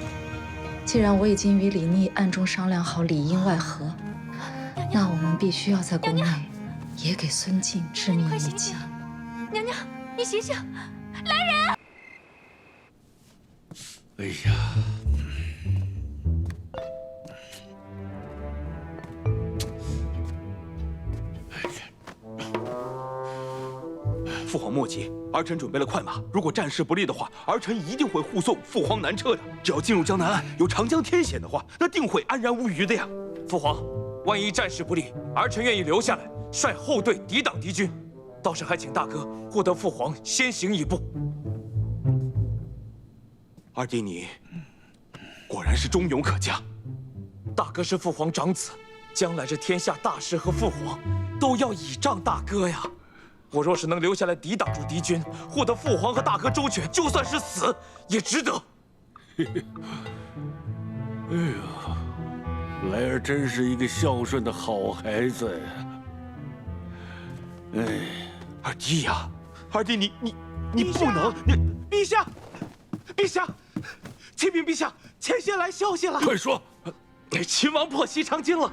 Speaker 13: 既然我已经与李逆暗中商量好里应外合，那我们必须要在宫内也给孙静致命一击。
Speaker 3: 娘娘，你醒醒，来人！
Speaker 20: 哎呀！
Speaker 15: 父皇莫急，儿臣准备了快马。如果战事不利的话，儿臣一定会护送父皇南撤的。只要进入江南岸，有长江天险的话，那定会安然无虞的呀。
Speaker 7: 父皇，万一战事不利，儿臣愿意留下来，率后队抵挡敌军。到时还请大哥护得父皇先行一步。
Speaker 15: 二弟你果然是忠勇可嘉。
Speaker 7: 大哥是父皇长子，将来这天下大事和父皇都要倚仗大哥呀。我若是能留下来抵挡住敌军，护得父皇和大哥周全，就算是死也值得。
Speaker 20: 哎呀，莱儿真是一个孝顺的好孩子呀！哎，
Speaker 15: 二弟呀，二弟你不能，
Speaker 16: 陛下，陛下，启禀陛下，前线来消息了。
Speaker 20: 快说，
Speaker 16: 秦王破西长京了，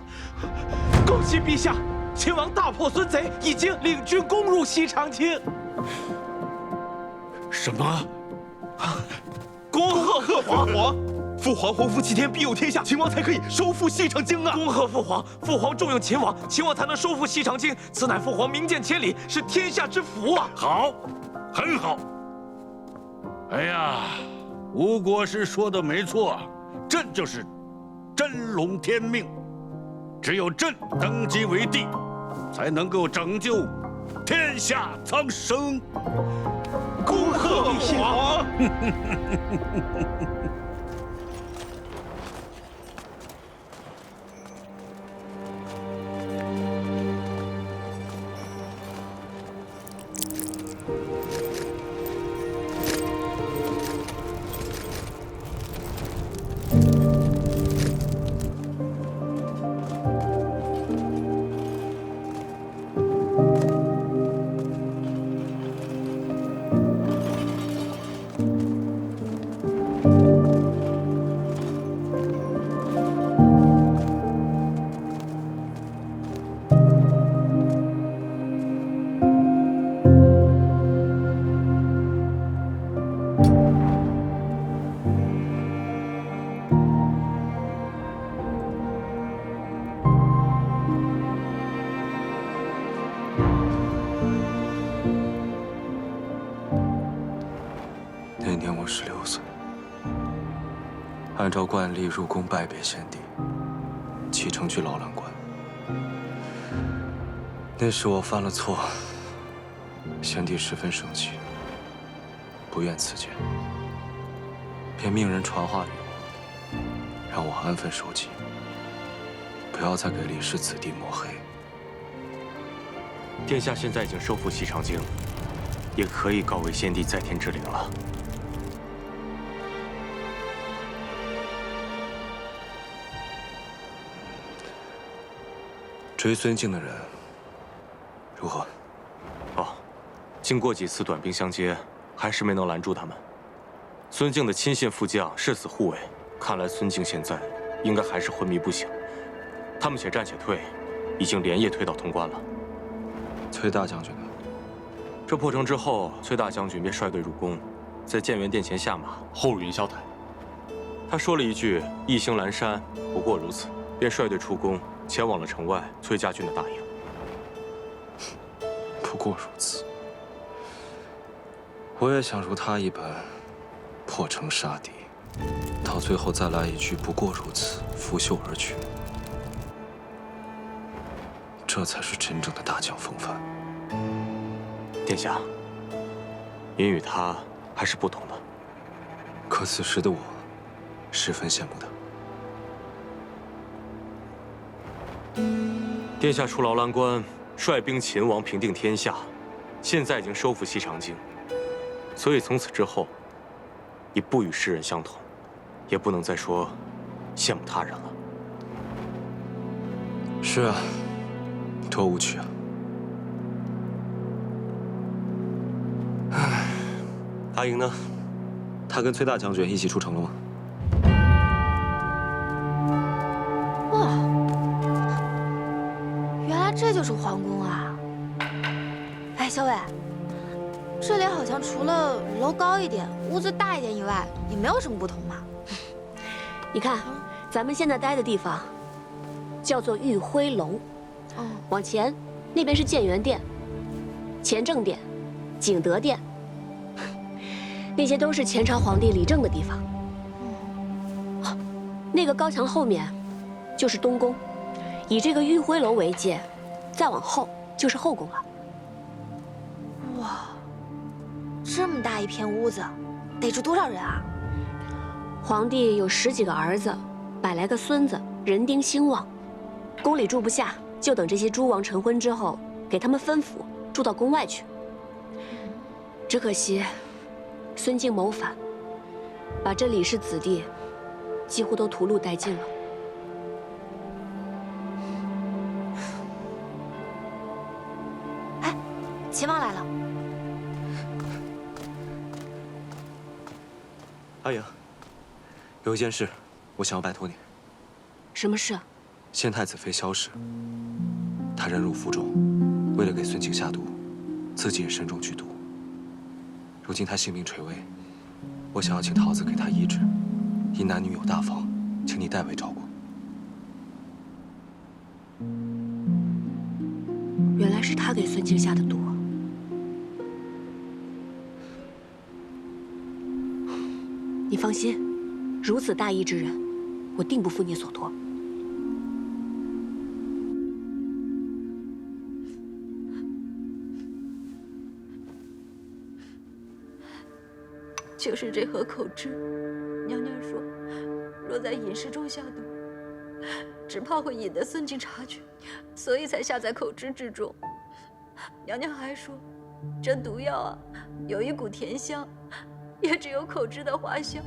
Speaker 16: 恭喜陛下！秦王大破孙贼，已经领军攻入西长京。
Speaker 20: 什么？
Speaker 16: 恭贺父皇！
Speaker 15: 父皇洪福7天，必有天下，秦王才可以收复西长京啊！
Speaker 16: 恭贺父皇！父皇重用秦王，秦王才能收复西长京，此乃父皇明鉴千里，是天下之福啊！
Speaker 20: 好，很好。哎呀，吴国师说的没错，朕就是真龙天命，只有朕登基为帝，才能够拯救天下苍生。
Speaker 16: 恭贺父皇！
Speaker 4: 按照惯例入宫拜别先帝，启程去劳兰关。那时我犯了错，先帝十分生气，不愿赐剑，便命人传话于我，让我安分守己，不要再给李氏子弟抹黑。
Speaker 7: 殿下现在已经收复西长京，也可以告慰先帝在天之灵了。
Speaker 4: 追孙敬的人如何？
Speaker 7: 哦，经过几次短兵相接，还是没能拦住他们。孙敬的亲信副将誓死护卫，看来孙敬现在应该还是昏迷不醒。他们且战且退，已经连夜退到潼关了。
Speaker 4: 崔大将军呢？
Speaker 7: 这破城之后，崔大将军便率队入宫，在建元殿前下马，
Speaker 15: 后云霄台。
Speaker 7: 他说了一句“一行阑珊”，不过如此，便率队出宫，前往了城外崔家军的大营。
Speaker 4: 不过如此，我也想如他一般，破城杀敌，到最后再来一句“不过如此”，拂袖而去。这才是真正的大将风范。
Speaker 7: 殿下，您与他还是不同的。
Speaker 4: 可此时的我，十分羡慕他。
Speaker 7: 殿下出劳兰关，率兵擒王，平定天下，现在已经收复西长京，所以从此之后，已不与世人相同，也不能再说羡慕他人了。
Speaker 4: 是啊，多无趣啊！唉，阿莹呢？他跟崔大将军一起出城了吗？
Speaker 5: 哇，原来这就是皇宫啊！哎，小伟，这里好像除了楼高一点、屋子大一点以外，也没有什么不同嘛。
Speaker 3: 你看，咱们现在待的地方叫做玉辉楼。往前，那边是建元殿、乾政殿、景德殿，那些都是前朝皇帝理政的地方。那个高墙后面就是东宫，以这个玉辉楼为界，再往后就是后宫了。
Speaker 5: 哇，这么大一片屋子，得住多少人啊？
Speaker 3: 皇帝有10几个儿子，100来个孙子，人丁兴旺，宫里住不下。就等这些诸王成婚之后，给他们分府，住到宫外去。只可惜，孙敬谋反，把这李氏子弟几乎都屠戮殆尽了。
Speaker 5: 哎，秦王来了。
Speaker 4: 阿莹，有一件事，我想要拜托你。
Speaker 3: 什么事？
Speaker 4: 县太子妃萧氏，她忍辱负重，为了给孙敬下毒，自己也身中剧毒。如今她性命垂危，我想要请桃子给她医治，一男女有大方，请你代为照顾。
Speaker 3: 原来是他给孙敬下的毒。你放心，如此大义之人，我定不负你所托。
Speaker 13: 就是这盒口脂，娘娘说，若在饮食中下毒，只怕会引得孙敬察觉，所以才下在口脂之中。娘娘还说，这毒药啊，有一股甜香，也只有口脂的花香，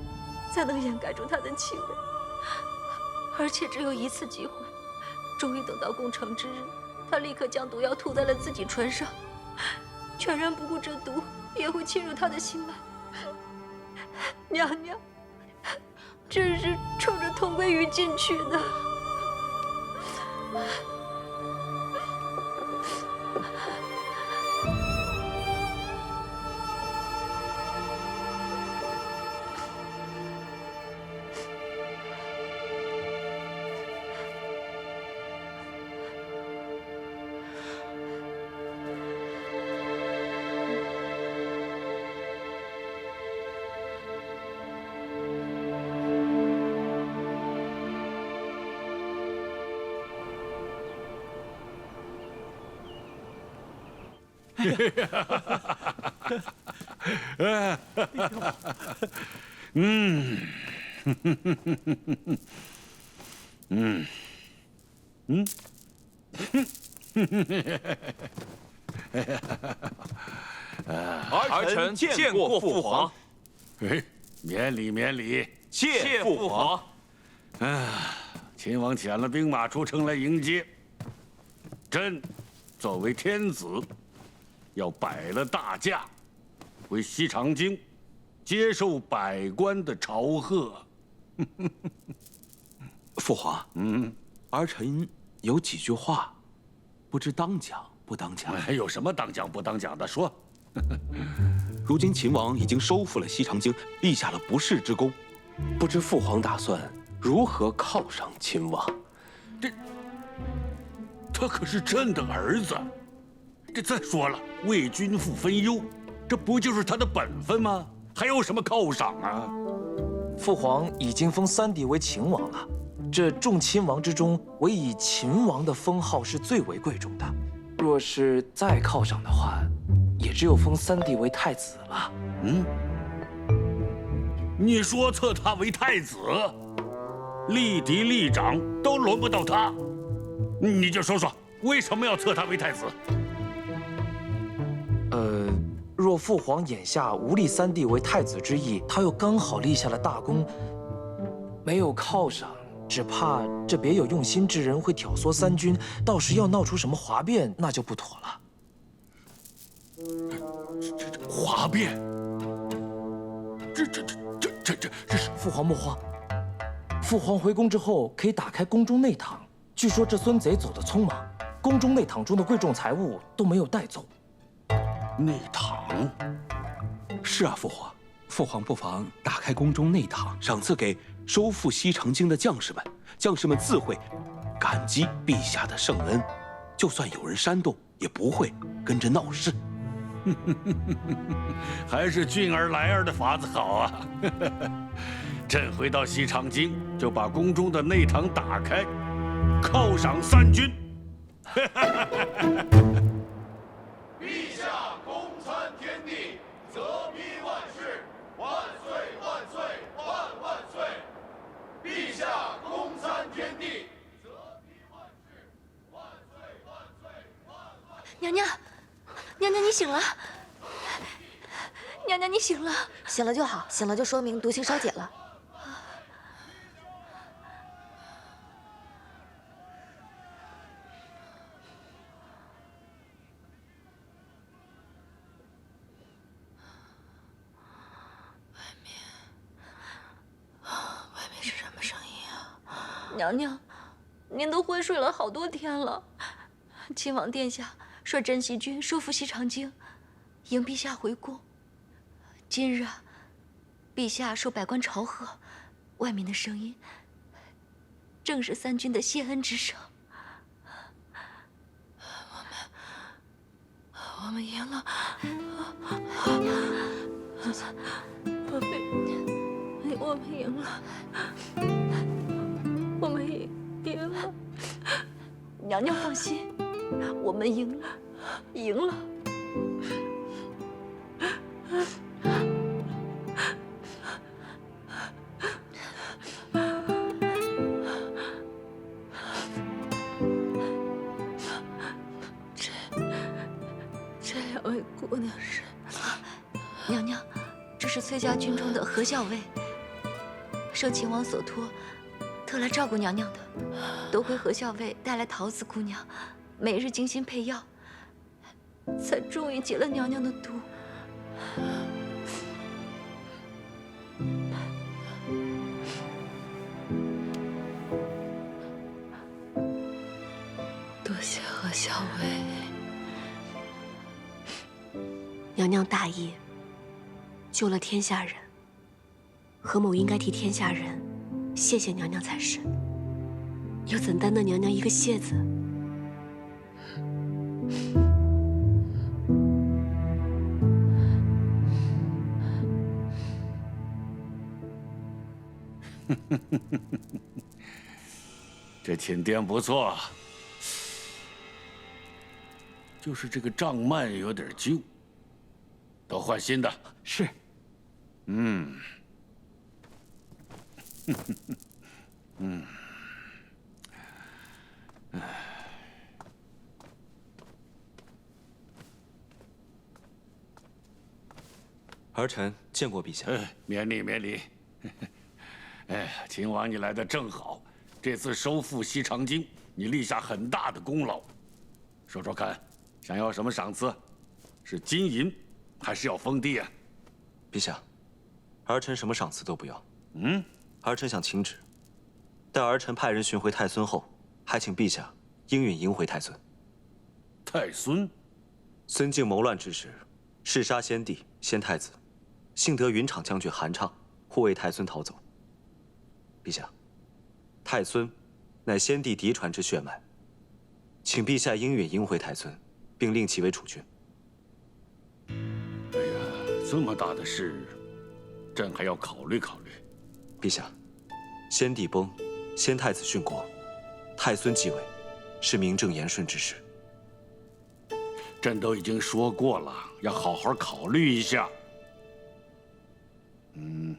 Speaker 13: 才能掩盖住它的气味。而且只有一次机会，终于等到攻城之日，他立刻将毒药涂在了自己唇上，全然不顾这毒也会侵入他的心脉。娘娘，这是冲着佟归于进去的。
Speaker 15: 儿臣见过父皇。
Speaker 20: 哎，免礼免礼，
Speaker 15: 谢父皇。
Speaker 20: 秦王遣了兵马出城来迎接。朕作为天子，要摆了大驾，回西长京，接受百官的朝贺。
Speaker 15: 父皇，儿臣有几句话，不知当讲不当讲。
Speaker 20: 有什么当讲不当讲的？说。
Speaker 15: 如今秦王已经收复了西长京，立下了不世之功，不知父皇打算如何犒赏秦王？
Speaker 20: 他可是朕的儿子。再说了，为君父分忧，这不就是他的本分吗？还有什么犒赏啊？
Speaker 16: 父皇已经封三弟为秦王了，这众亲王之中，唯以秦王的封号是最为贵重的。若是再犒赏的话，也只有封三弟为太子了。
Speaker 20: 你说册他为太子，立嫡立长都轮不到他，你就说说为什么要册他为太子？
Speaker 16: 若父皇眼下无立三弟为太子之意，他又刚好立下了大功，没有犒赏，只怕这别有用心之人会挑唆三军，到时要闹出什么哗变，那就不妥了。
Speaker 20: 哗变？这是
Speaker 16: 父皇莫慌，父皇回宫之后可以打开宫中内堂，据说这孙贼走得匆忙，宫中内堂中的贵重财物都没有带走。
Speaker 20: 内堂？
Speaker 15: 是啊，父皇，父皇不妨打开宫中内堂，赏赐给收复西长京的将士们，将士们自会感激陛下的圣恩，就算有人煽动，也不会跟着闹事。
Speaker 20: 还是俊儿来儿的法子好啊！朕回到西长京，就把宫中的内堂打开，犒赏三军。
Speaker 19: 陛下公参天地，泽披万世，万岁万岁万万岁！陛下公参天地，泽披万世，万岁万岁万万岁！
Speaker 5: 娘娘，娘娘你醒了。娘娘你醒了，醒了就好，醒了就说明毒性消解了。
Speaker 13: 外面是什么声音啊？
Speaker 5: 娘娘，您都昏睡了好多天了。亲王殿下率镇西军收复西长京，迎陛下回宫。今日啊，陛下受百官朝贺，外面的声音正是三军的谢恩之声。
Speaker 13: 我们赢了。
Speaker 5: 我们赢了，我们赢了。娘娘放心，我们赢了，赢了。
Speaker 13: 这两位姑娘是？
Speaker 5: 娘娘，这是崔家军中的何校尉，受秦王所托，特来照顾娘娘的。多亏何校尉带来桃子姑娘，每日精心配药，才终于解了娘娘的毒。
Speaker 13: 多谢何校尉。
Speaker 3: 娘娘大义，救了天下人，何某应该替天下人谢谢娘娘才是，又怎担得娘娘一个谢字？
Speaker 20: 这寝殿不错。就是这个帐幔有点旧，都换新的。
Speaker 18: 是。
Speaker 20: 嗯。嗯。
Speaker 4: 儿臣见过陛下。
Speaker 20: 免礼免礼。哎，秦王你来的正好，这次收复西长京，你立下很大的功劳。说说看，想要什么赏赐？是金银，还是要封地啊？
Speaker 4: 陛下，儿臣什么赏赐都不要。
Speaker 20: 嗯，
Speaker 4: 儿臣想请旨，待儿臣派人寻回太孙后，还请陛下应允迎回太孙。
Speaker 20: 太孙，
Speaker 4: 孙敬谋乱之时，弑杀先帝、先太子，幸得云长将军韩畅护卫太孙逃走。陛下，太孙乃先帝嫡传之血脉，请陛下应允迎回太孙，并令其为储君。
Speaker 20: 哎呀，这么大的事，朕还要考虑考虑。
Speaker 4: 陛下，先帝崩，先太子殉国，太孙继位，是名正言顺之事。
Speaker 20: 朕都已经说过了，要好好考虑一下。嗯，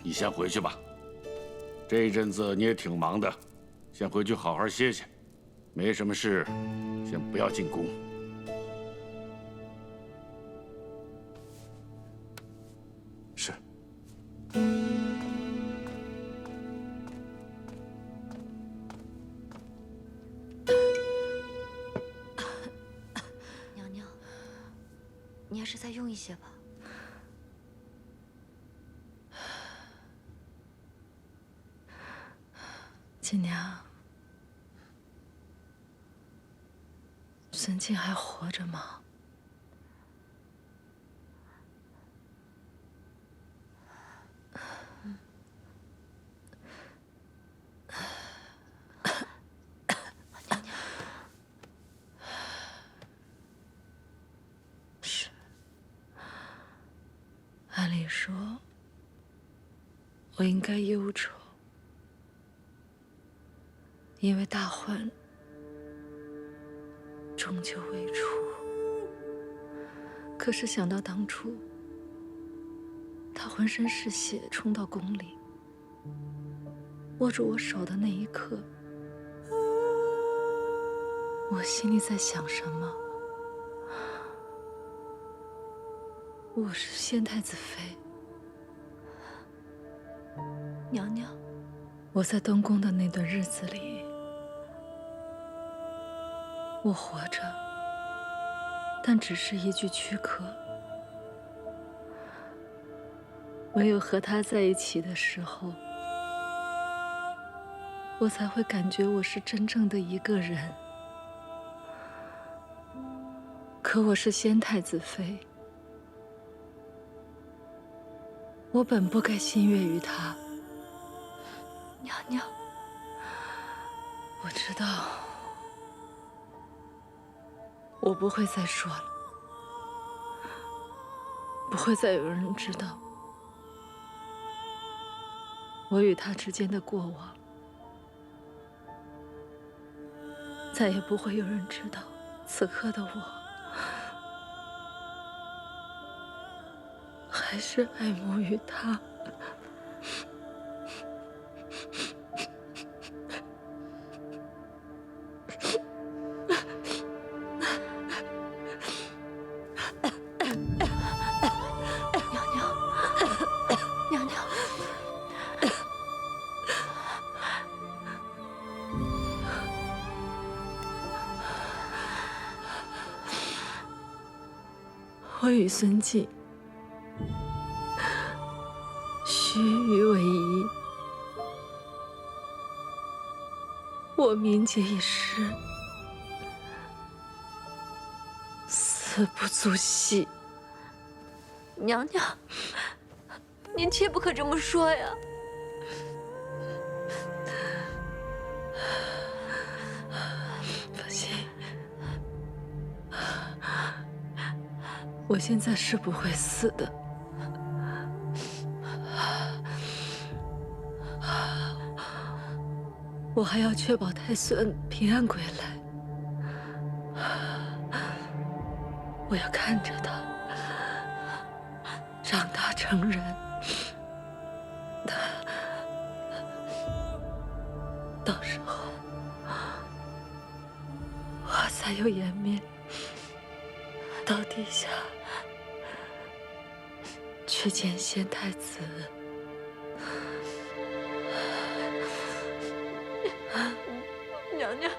Speaker 20: 你先回去吧。这一阵子你也挺忙的，先回去好好歇歇。没什么事，先不要进宫。
Speaker 4: 是。
Speaker 5: 娘娘，你还是再用一些吧。
Speaker 13: 锦娘，孙敬还活着吗？是。按理说，我应该忧愁。因为大患终究未除，可是想到当初他浑身是血冲到宫里，握住我手的那一刻，我心里在想什么？我是先太子妃，
Speaker 5: 娘娘，
Speaker 13: 我在东宫的那段日子里。我活着，但只是一具躯壳。唯有和他在一起的时候，我才会感觉我是真正的一个人。可我是先太子妃，我本不该心悦于他。
Speaker 5: 娘娘，
Speaker 13: 我知道。我不会再说了，不会再有人知道我与他之间的过往，再也不会有人知道此刻的我还是爱慕于他。我与孙敬须臾为一，我铭记一时，死不足惜。
Speaker 5: 娘娘，您切不可这么说呀！
Speaker 13: 放心，我现在是不会死的。我还要确保太孙平安归来。我要看着他长大成人，到时候话才有颜面到地下去见县太子。
Speaker 3: 娘娘。